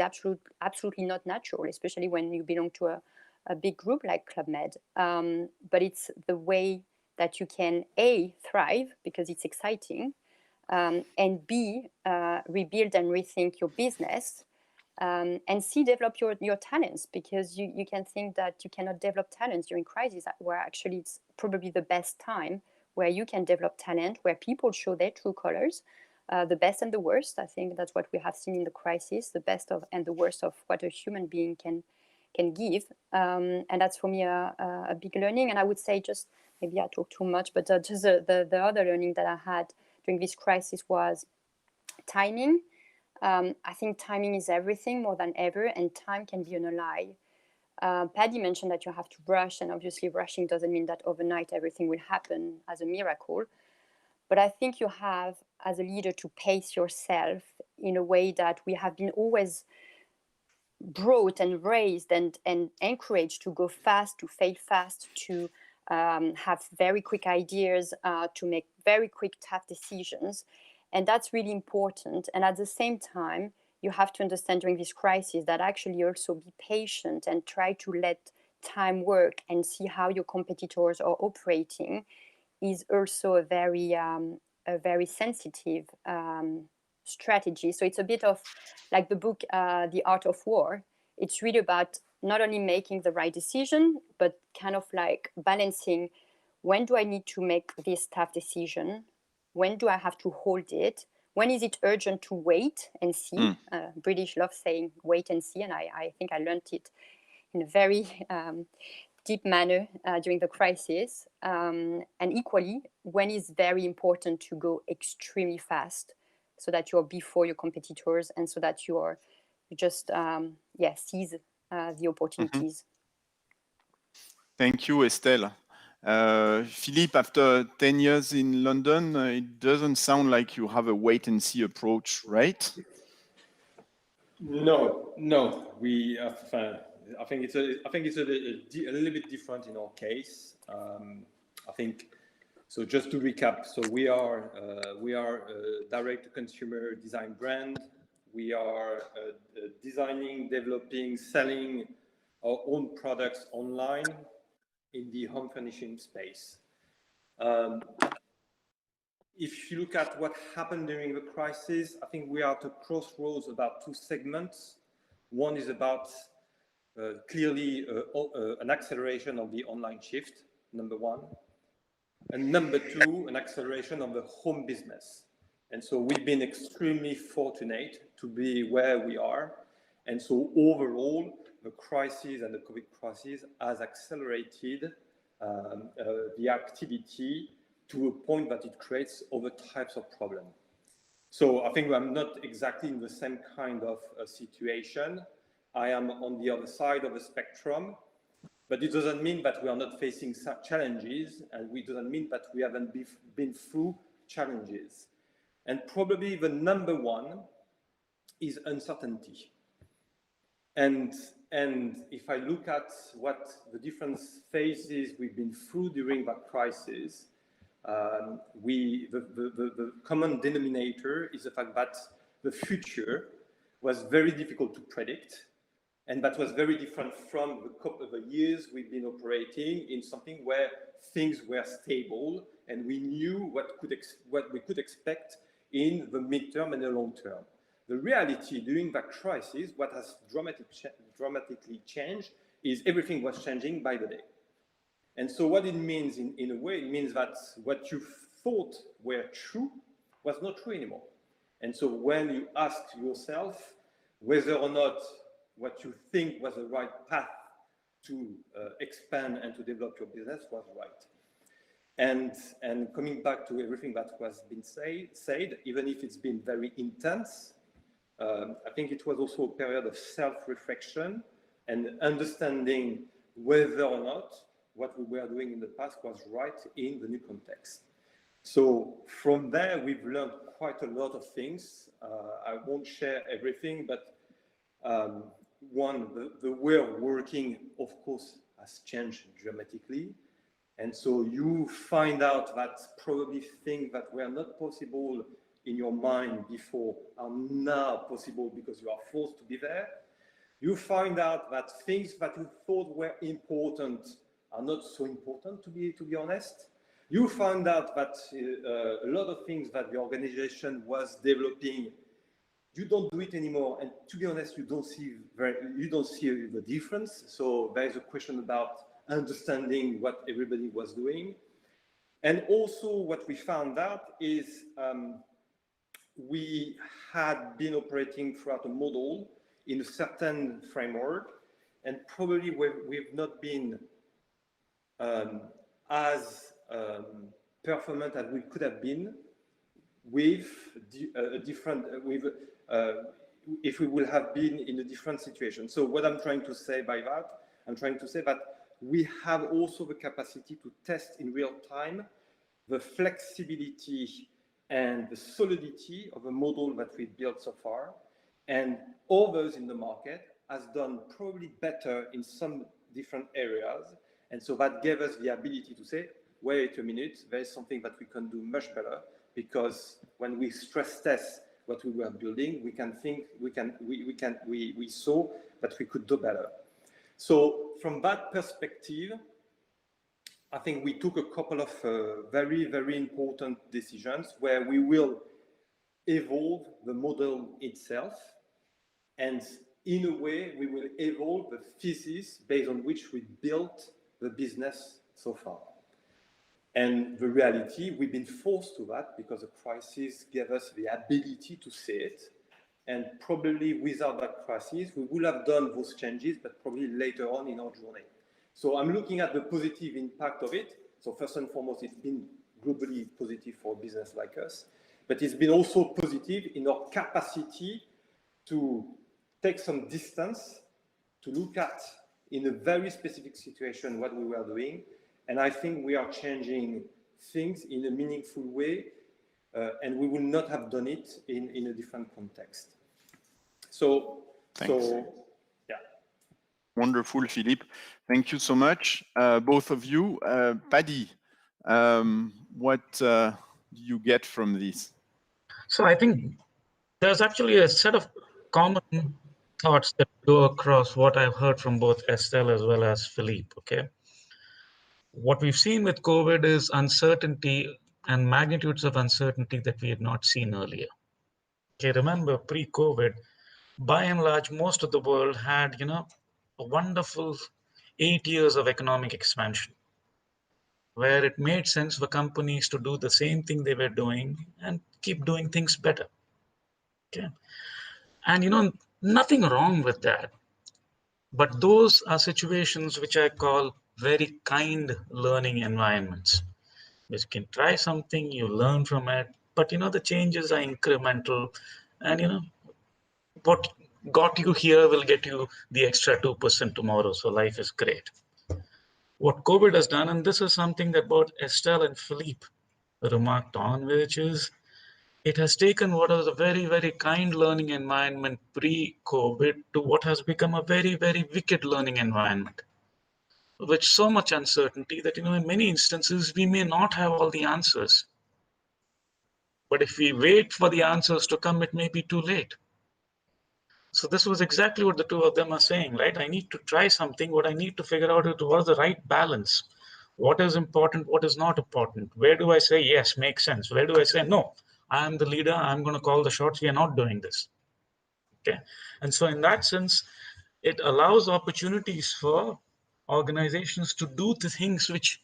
absolutely not natural, especially when you belong to a big group like Club Med. But it's the way that you can A, thrive, because it's exciting, and B, rebuild and rethink your business, and C, develop your talents, because you can think that you cannot develop talents during crisis, where actually it's probably the best time where you can develop talent, where people show their true colors, the best and the worst. I think that's what we have seen in the crisis, the best of and the worst of what a human being can give. And that's for me a big learning. And I would say, just maybe I talk too much, but just the other learning that I had during this crisis was timing. I think timing is everything more than ever, and time can be an ally. Paddy mentioned that you have to rush, and obviously rushing doesn't mean that overnight everything will happen as a miracle. But I think you have, as a leader, to pace yourself in a way that we have been always brought and raised and encouraged to go fast, to fail fast, to have very quick ideas, to make very quick, tough decisions. And that's really important. And at the same time, you have to understand during this crisis that actually also be patient and try to let time work and see how your competitors are operating is also a very sensitive strategy. So it's a bit of like the book, The Art of War. It's really about not only making the right decision, but kind of like balancing, when do I need to make this tough decision? When do I have to hold it? When is it urgent to wait and see? British love saying wait and see, and I think I learned it in a very deep manner during the crisis. And equally, when it's very important to go extremely fast, so that you're before your competitors, and so that you are just seize the opportunities. Thank you, Estelle. Philippe, after 10 years in London, it doesn't sound like you have a wait-and-see approach, right? No. We, I think it's a little bit different in our case. I think so. Just to recap, so we are a direct-to-consumer design brand. We are designing, developing, selling our own products online in the home furnishing space. If you look at what happened during the crisis, I think we are at a crossroads about two segments. One is about clearly an acceleration of the online shift, number one. And number two, an acceleration of the home business. And so we've been extremely fortunate to be where we are. And so overall, the crisis and the COVID crisis has accelerated the activity to a point that it creates other types of problems. So I think I'm not exactly in the same kind of situation. I am on the other side of the spectrum, but it doesn't mean that we are not facing challenges, and it doesn't mean that we haven't been through challenges. And probably the number one is uncertainty. And if I look at what the different phases we've been through during that crisis, the common denominator is the fact that the future was very difficult to predict, and that was very different from the couple of years we've been operating in something where things were stable and we knew what we could expect in the midterm and the long term. The reality during that crisis, what has dramatically changed, is everything was changing by the day. And so what it means in a way, it means that what you thought were true was not true anymore. And so when you ask yourself whether or not what you think was the right path to expand and to develop your business was right. And coming back to everything that was been said, even if it's been very intense, I think it was also a period of self-reflection and understanding whether or not what we were doing in the past was right in the new context. So from there, we've learned quite a lot of things. I won't share everything, but one, the way of working, of course, has changed dramatically. And so you find out that probably things that were not possible in your mind before are now possible because you are forced to be there. You find out that things that you thought were important are not so important, to be honest. You find out that a lot of things that the organization was developing, you don't do it anymore, and to be honest, you don't see the difference. So there is a question about understanding what everybody was doing. And also what we found out is we had been operating throughout a model in a certain framework, and probably we've not been as performant as we could have been with a different, if we will have been in a different situation. So what I'm trying to say by that, I'm trying to say that we have also the capacity to test in real time the flexibility and the solidity of a model that we built so far, and others in the market has done probably better in some different areas. And so that gave us the ability to say, wait a minute, there is something that we can do much better, because when we stress test what we were building, we saw that we could do better. So from that perspective, I think we took a couple of very, very important decisions where we will evolve the model itself, and in a way, we will evolve the thesis based on which we built the business so far. And the reality, we've been forced to that because the crisis gave us the ability to say it. And probably without that crisis, we would have done those changes, but probably later on in our journey. So I'm looking at the positive impact of it. So first and foremost, it's been globally positive for a business like us, but it's been also positive in our capacity to take some distance, to look at in a very specific situation what we were doing. And I think we are changing things in a meaningful way, and we will not have done it in a different context. So, Thanks. yeah. Wonderful, Philippe. Thank you so much, both of you. Paddy, what do you get from this? So I think there's actually a set of common thoughts that go across what I've heard from both Estelle as well as Philippe. Okay. What we've seen with COVID is uncertainty and magnitudes of uncertainty that we had not seen earlier. Okay, remember pre-COVID, by and large, most of the world had, a wonderful 8 years of economic expansion, where it made sense for companies to do the same thing they were doing and keep doing things better. Okay, and nothing wrong with that. But those are situations which I call very kind learning environments, which can try something, you learn from it, but the changes are incremental, and what got you here will get you the extra 2% tomorrow. So life is great. What COVID has done, and this is something that both Estelle and Philippe remarked on, which is it has taken what was a very, very kind learning environment pre-COVID to what has become a very, very wicked learning environment, with so much uncertainty that, in many instances, we may not have all the answers. But if we wait for the answers to come, it may be too late. So this was exactly what the two of them are saying, right? I need to try something. What I need to figure out is what is the right balance. What is important? What is not important? Where do I say, yes, makes sense? Where do I say, no, I'm the leader. I'm going to call the shots. We are not doing this. Okay. And so in that sense, it allows opportunities for organizations to do the things which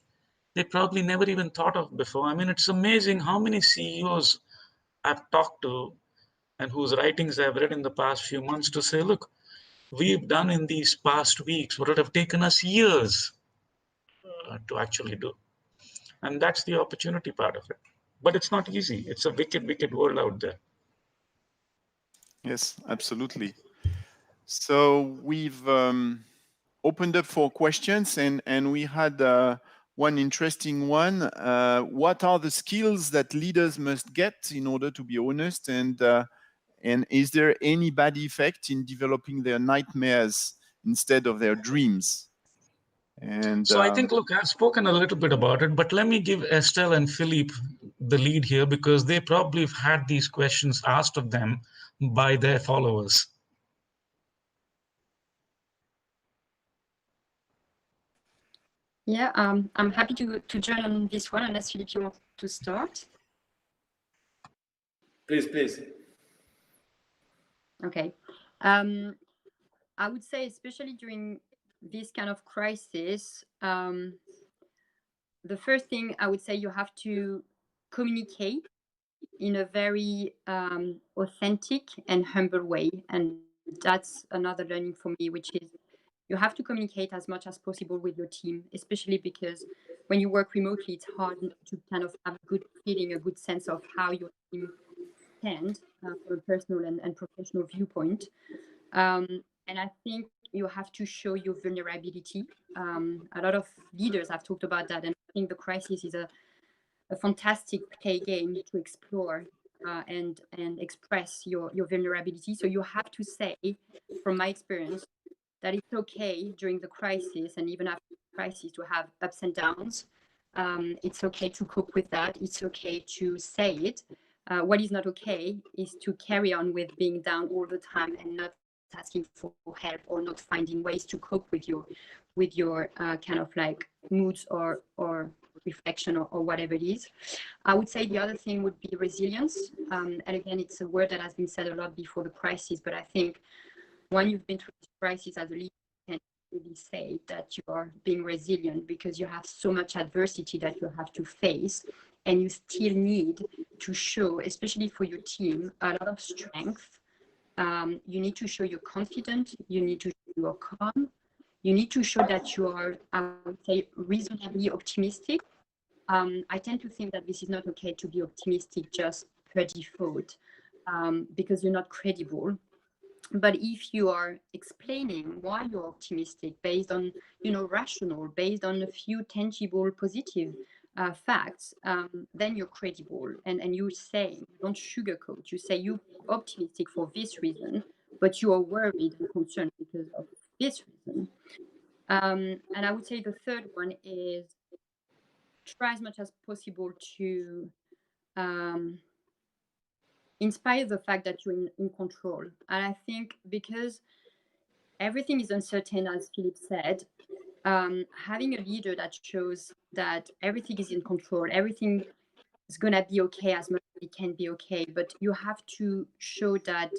they probably never even thought of before. I mean, it's amazing how many CEOs I've talked to and whose writings I've read in the past few months to say, look, we've done in these past weeks what would have taken us years to actually do. And that's the opportunity part of it. But it's not easy. It's a wicked, wicked world out there. Yes, absolutely. So we've opened up for questions, and we had one interesting one. What are the skills that leaders must get in order to be honest? And is there any bad effect in developing their nightmares instead of their dreams? And so I think, look, I've spoken a little bit about it, but let me give Estelle and Philippe the lead here, because they probably have had these questions asked of them by their followers. Yeah, I'm happy to join on this one, unless Philippe, you want to start. Please. Okay. I would say, especially during this kind of crisis, the first thing I would say, you have to communicate in a very authentic and humble way. And that's another learning for me, which is you have to communicate as much as possible with your team, especially because when you work remotely, it's hard to kind of have a good feeling, a good sense of how your team stands from a personal and professional viewpoint. And I think you have to show your vulnerability. A lot of leaders have talked about that, and I think the crisis is a fantastic play game to explore and express your vulnerability. So you have to say, from my experience, that it's okay during the crisis and even after the crisis to have ups and downs. It's okay to cope with that. It's okay to say it. What is not okay is to carry on with being down all the time and not asking for help or not finding ways to cope with your kind of like moods or reflection or whatever it is. I would say the other thing would be resilience. And again, it's a word that has been said a lot before the crisis, but I think when you've been through this crisis as a leader, you can really say that you are being resilient because you have so much adversity that you have to face, and you still need to show, especially for your team, a lot of strength. You need to show you're confident, you need to show you're calm, you need to show that you are, I would say, reasonably optimistic. I tend to think that this is not okay to be optimistic just per default, because you're not credible. But if you are explaining why you're optimistic based on, rational, based on a few tangible, positive facts, then you're credible. And you say, don't sugarcoat. You say you're optimistic for this reason, but you are worried and concerned because of this reason. And I would say the third one is try as much as possible to inspire the fact that you're in control. And I think because everything is uncertain, as Philippe said, having a leader that shows that everything is in control, everything is going to be okay as much as it can be okay, but you have to show that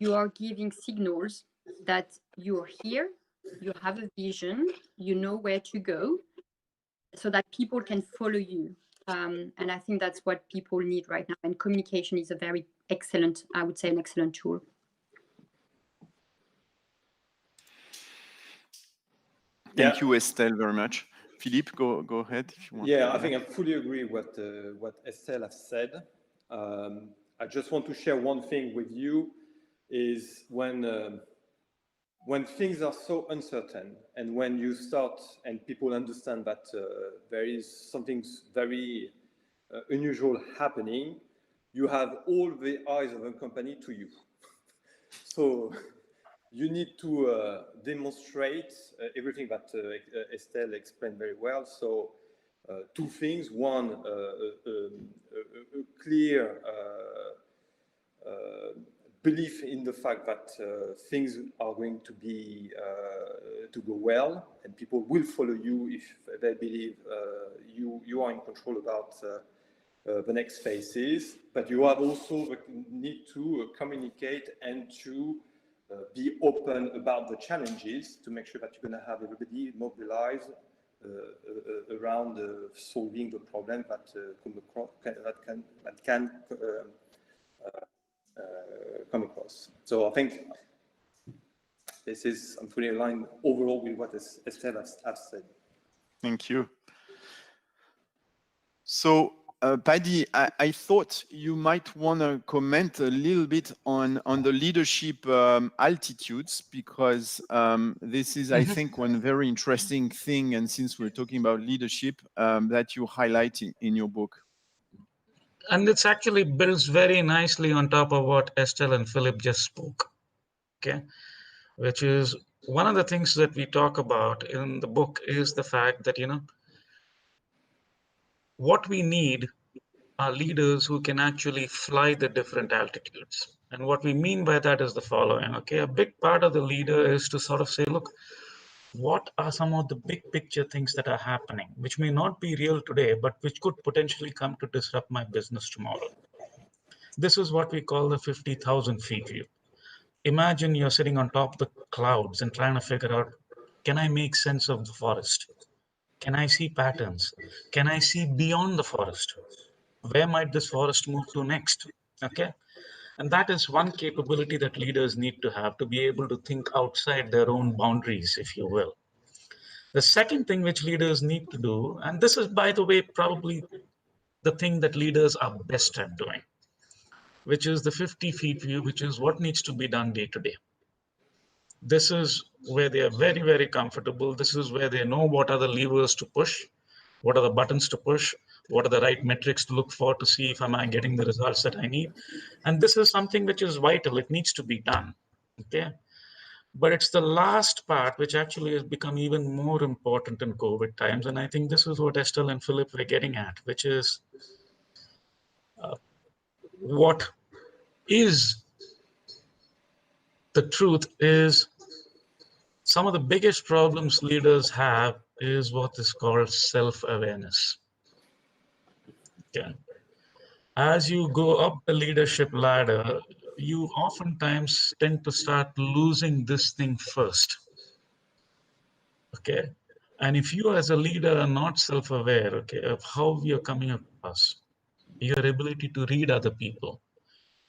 you are giving signals that you're here, you have a vision, you know where to go, so that people can follow you. And I think that's what people need right now. And communication is a very excellent, I would say, an excellent tool. Thank you, Estelle, very much. Philippe, go ahead if you want. Yeah, I think I fully agree with what Estelle has said. I just want to share one thing with you is when things are so uncertain and when you start and people understand that there is something very unusual happening, you have all the eyes of a company to you. So you need to demonstrate everything that Estelle explained very well. So two things. One, a clear belief in the fact that things are going to be to go well, and people will follow you if they believe you are in control about the next phases. But you have also the need to communicate and to be open about the challenges to make sure that you're going to have everybody mobilized around solving the problem that can come across. So I think this is, I'm fully aligned overall with what Estelle has said. Thank you. So, Paddy, I thought you might want to comment a little bit on the leadership altitudes, because this is, I think, one very interesting thing. And since we're talking about leadership, that you highlight in your book. And it's actually builds very nicely on top of what Estelle and Philippe just spoke, okay? Which is one of the things that we talk about in the book is the fact that, what we need are leaders who can actually fly the different altitudes. And what we mean by that is the following, okay? A big part of the leader is to sort of say, look, what are some of the big picture things that are happening, which may not be real today, but which could potentially come to disrupt my business tomorrow? This is what we call the 50,000 feet view. Imagine you're sitting on top of the clouds and trying to figure out, can I make sense of the forest? Can I see patterns? Can I see beyond the forest? Where might this forest move to next? Okay. And that is one capability that leaders need to have, to be able to think outside their own boundaries, if you will. The second thing which leaders need to do, and this is, by the way, probably the thing that leaders are best at doing, which is the 50 feet view, which is what needs to be done day to day. This is where they are very, very comfortable. This is where they know what are the levers to push, what are the buttons to push, what are the right metrics to look for to see if am I getting the results that I need. And this is something which is vital. It needs to be done. Okay. But it's the last part which actually has become even more important in COVID times. And I think this is what Estelle and Philippe were getting at, which is what is the truth is some of the biggest problems leaders have is what is called self-awareness. Okay. As you go up the leadership ladder, you oftentimes tend to start losing this thing first. Okay. And if you as a leader are not self-aware, okay, of how you're coming across, your ability to read other people,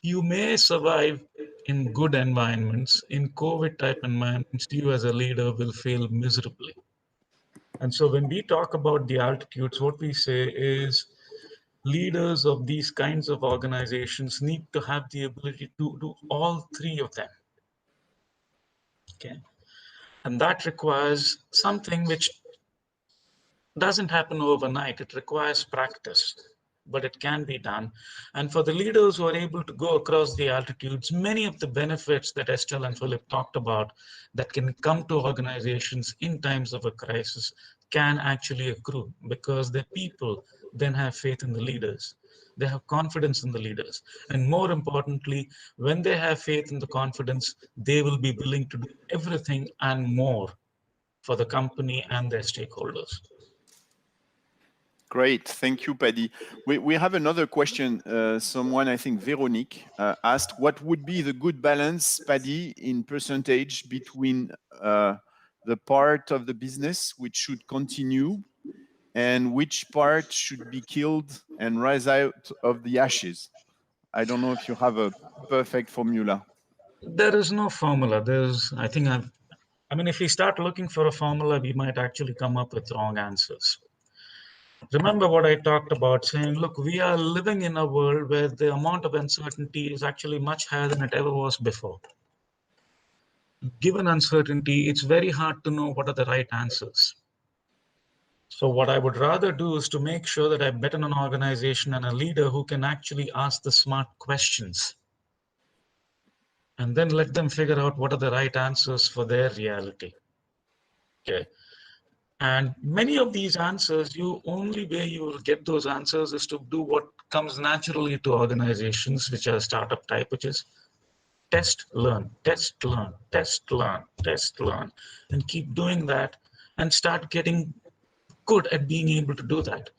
you may survive in good environments. In COVID type environments, you as a leader will fail miserably. And so when we talk about the altitudes, what we say is leaders of these kinds of organizations need to have the ability to do all three of them. Okay. And that requires something which doesn't happen overnight. It requires practice. but it can be done. And for the leaders who are able to go across the altitudes, many of the benefits that Estelle and Philip talked about that can come to organizations in times of a crisis can actually accrue, because the people then have faith in the leaders. They have confidence in the leaders. And more importantly, when they have faith in the confidence, they will be willing to do everything and more for the company and their stakeholders. Great, thank you, Paddy. We have another question. Someone, I think Veronique, asked, what would be the good balance, Paddy, in percentage between the part of the business which should continue and which part should be killed and rise out of the ashes? I don't know if you have a perfect formula. There is no formula. I mean, if we start looking for a formula, we might actually come up with wrong answers. Remember what I talked about, saying, look, we are living in a world where the amount of uncertainty is actually much higher than it ever was before. Given uncertainty, it's very hard to know what are the right answers. So what I would rather do is to make sure that I bet on an organization and a leader who can actually ask the smart questions, and then let them figure out what are the right answers for their reality. Okay. And many of these answers, only way you will get those answers is to do what comes naturally to organizations which are startup type, which is test, learn, test, learn, test, learn, test, learn, and keep doing that and start getting good at being able to do that.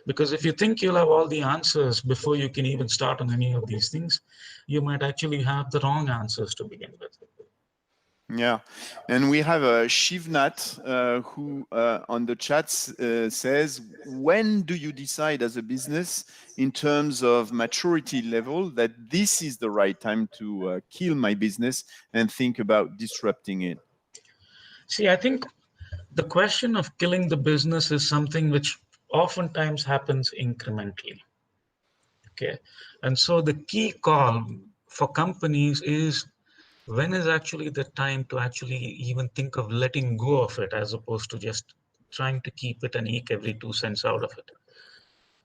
Because if you think you'll have all the answers before you can even start on any of these things, you might actually have the wrong answers to begin with. Yeah, and we have a Shivnat who on the chat says, when do you decide as a business in terms of maturity level that this is the right time to kill my business and think about disrupting it? See, I think the question of killing the business is something which oftentimes happens incrementally. Okay, and so the key call for companies is, when is actually the time to actually even think of letting go of it, as opposed to just trying to keep it and eke every 2 cents out of it.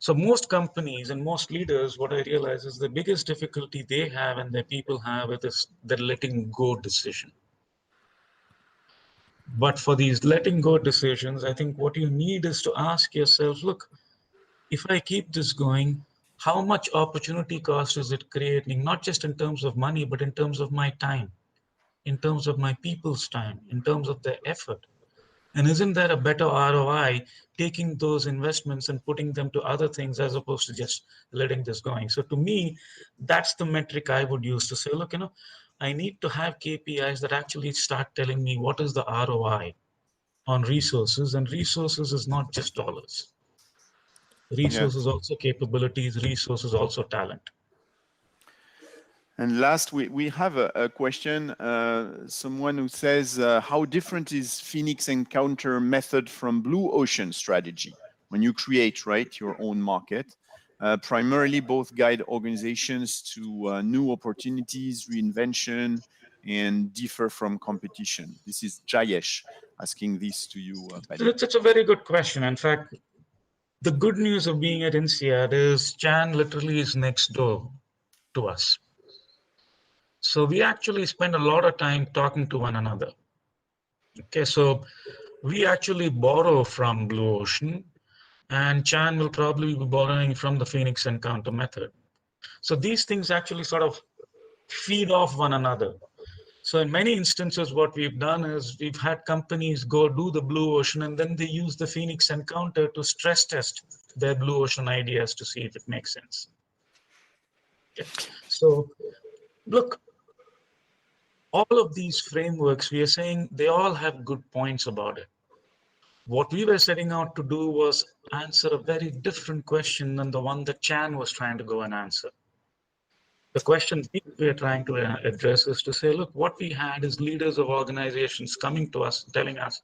So most companies and most leaders, what I realize is the biggest difficulty they have and their people have with is the letting go decision. But for these letting go decisions, I think what you need is to ask yourself, look, if I keep this going, how much opportunity cost is it creating, not just in terms of money, but in terms of my time, in terms of my people's time, in terms of their effort? And isn't there a better ROI taking those investments and putting them to other things as opposed to just letting this going? So to me, that's the metric I would use to say, look, I need to have KPIs that actually start telling me what is the ROI on resources. And resources is not just dollars. Resources also capabilities, resources also talent. And last, we have a question, someone who says, how different is Phoenix Encounter method from Blue Ocean strategy when you create, right, your own market? Primarily both guide organizations to new opportunities, reinvention, and differ from competition. This is Jayesh asking this to you, Paddy. It's a very good question. In fact, the good news of being at INSEAD is Chan literally is next door to us. So we actually spend a lot of time talking to one another. Okay, so we actually borrow from Blue Ocean, and Chan will probably be borrowing from the Phoenix Encounter method. So these things actually sort of feed off one another. So in many instances, what we've done is we've had companies go do the Blue Ocean, and then they use the Phoenix Encounter to stress test their Blue Ocean ideas to see if it makes sense. Okay. So look, all of these frameworks, we are saying they all have good points about it. What we were setting out to do was answer a very different question than the one that Chan was trying to go and answer. The question we are trying to address is to say, look, what we had is leaders of organizations coming to us, telling us,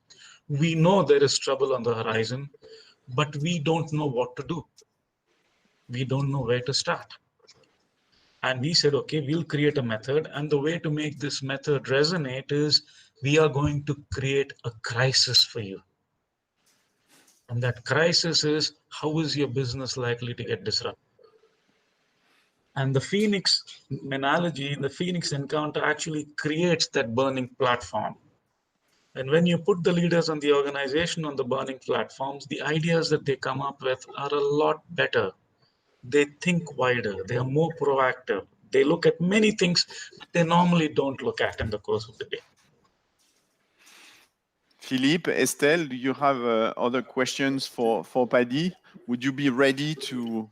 we know there is trouble on the horizon, but we don't know what to do. We don't know where to start. And we said, okay, we'll create a method. And the way to make this method resonate is we are going to create a crisis for you. And that crisis is, how is your business likely to get disrupted? And the Phoenix analogy, the Phoenix encounter actually creates that burning platform. And when you put the leaders on the organization on the burning platforms, the ideas that they come up with are a lot better. They think wider, they are more proactive. They look at many things that they normally don't look at in the course of the day. Philippe, Estelle, do you have other questions for Paddy? Would you be ready to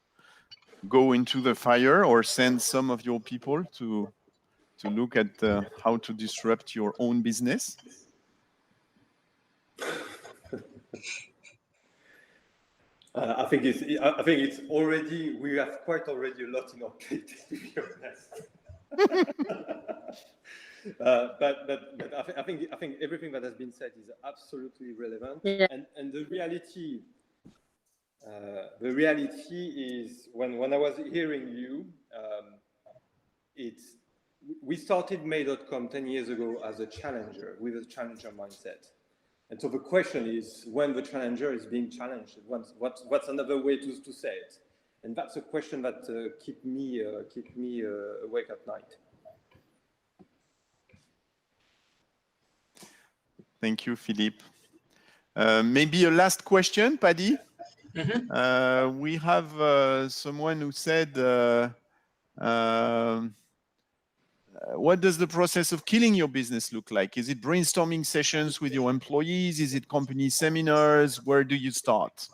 go into the fire or send some of your people to look at how to disrupt your own business? I think it's already, we have quite already a lot in our plate, to be honest. But I think everything that has been said is absolutely relevant. Yeah. And the reality is when I was hearing you, we started May.com 10 years ago as a challenger with a challenger mindset. And so the question is, when the challenger is being challenged, what's another way to say it? And that's a question that keep me awake at night. Thank you, Philippe. Maybe a last question, Paddy. Mm-hmm. We have someone who said, what does the process of killing your business look like? Is it brainstorming sessions with your employees? Is it company seminars? Where do you start?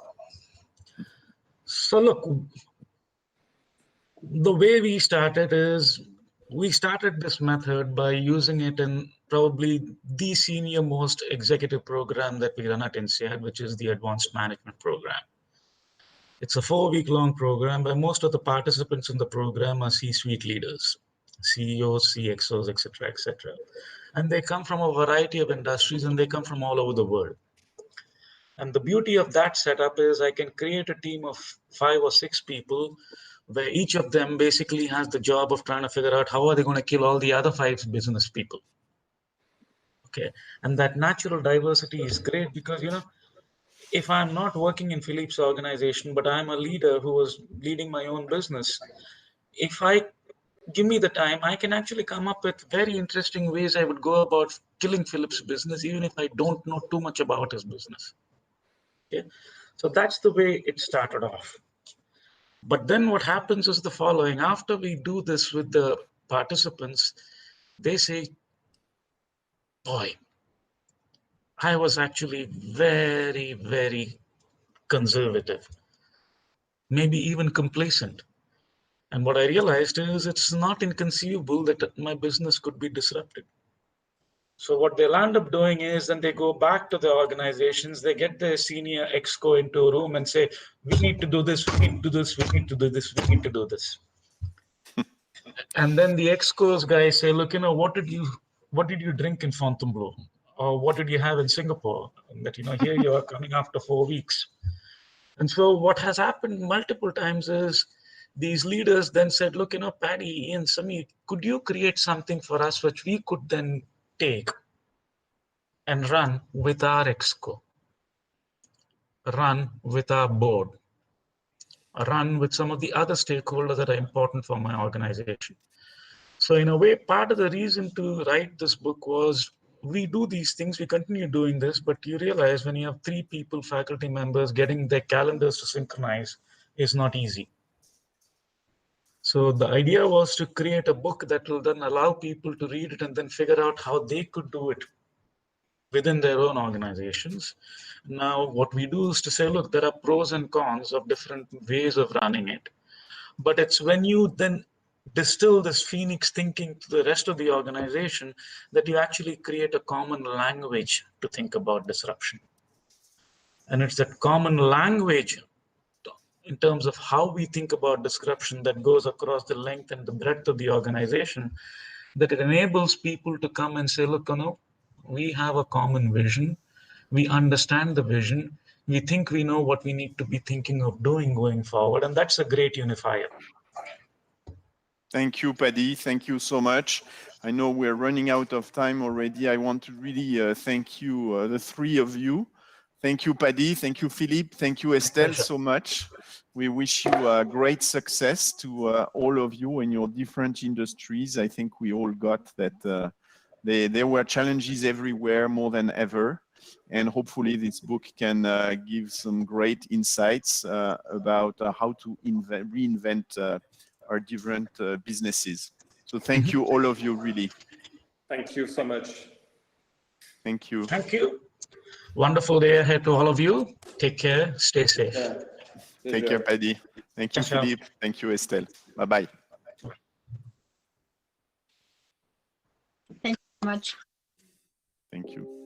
So look, the way we started is we started this method by using it in probably the senior most executive program that we run at INSEAD, which is the Advanced Management Program. It's a 4-week-long program where most of the participants in the program are C-suite leaders, CEOs, CXOs, etc., etc. And they come from a variety of industries and they come from all over the world. And the beauty of that setup is I can create a team of 5 or 6 people where each of them basically has the job of trying to figure out how are they going to kill all the other 5 business people. Okay. And that natural diversity is great because, you know, if I'm not working in Philippe's organization, but I'm a leader who was leading my own business, if I give me the time, I can actually come up with very interesting ways I would go about killing Philippe's business, even if I don't know too much about his business. Okay. So that's the way it started off. But then what happens is the following. After we do this with the participants, they say, boy, I was actually very, very conservative, maybe even complacent. And what I realized is it's not inconceivable that my business could be disrupted. So what they'll end up doing is then they go back to the organizations, they get their senior exco into a room and say, we need to do this, we need to do this, we need to do this, we need to do this. And then the excos guys say, look, you know, what did you drink in Fontainebleau? Or what did you have in Singapore? And that, you know, here you are coming after 4 weeks. And so what has happened multiple times is these leaders then said, look, you know, Paddy, Ian, Sami, could you create something for us which we could then take and run with our exco, run with our board, run with some of the other stakeholders that are important for my organization. So in a way, part of the reason to write this book was we do these things, we continue doing this, but you realize when you have 3 people, faculty members, getting their calendars to synchronize is not easy. So the idea was to create a book that will then allow people to read it and then figure out how they could do it within their own organizations. Now, what we do is to say, look, there are pros and cons of different ways of running it. But it's when you then distill this Phoenix thinking to the rest of the organization that you actually create a common language to think about disruption. And it's that common language in terms of how we think about disruption that goes across the length and the breadth of the organization, that it enables people to come and say, look, you know, we have a common vision. We understand the vision. We think we know what we need to be thinking of doing going forward. And that's a great unifier. Thank you, Paddy. Thank you so much. I know we're running out of time already. I want to really thank you, the 3 of you. Thank you, Paddy. Thank you, Philippe. Thank you, Estelle, so much. We wish you great success to all of you in your different industries. I think we all got that there were challenges everywhere more than ever. And hopefully this book can give some great insights about how to reinvent our different businesses. So thank you, all of you, really. Thank you so much. Thank you. Thank you. Wonderful day ahead to all of you. Take care. Stay safe. Yeah. Take care, Paddy. Thank you, Ciao, ciao. Philippe. Thank you, Estelle. Bye-bye. Thank you so much. Thank you.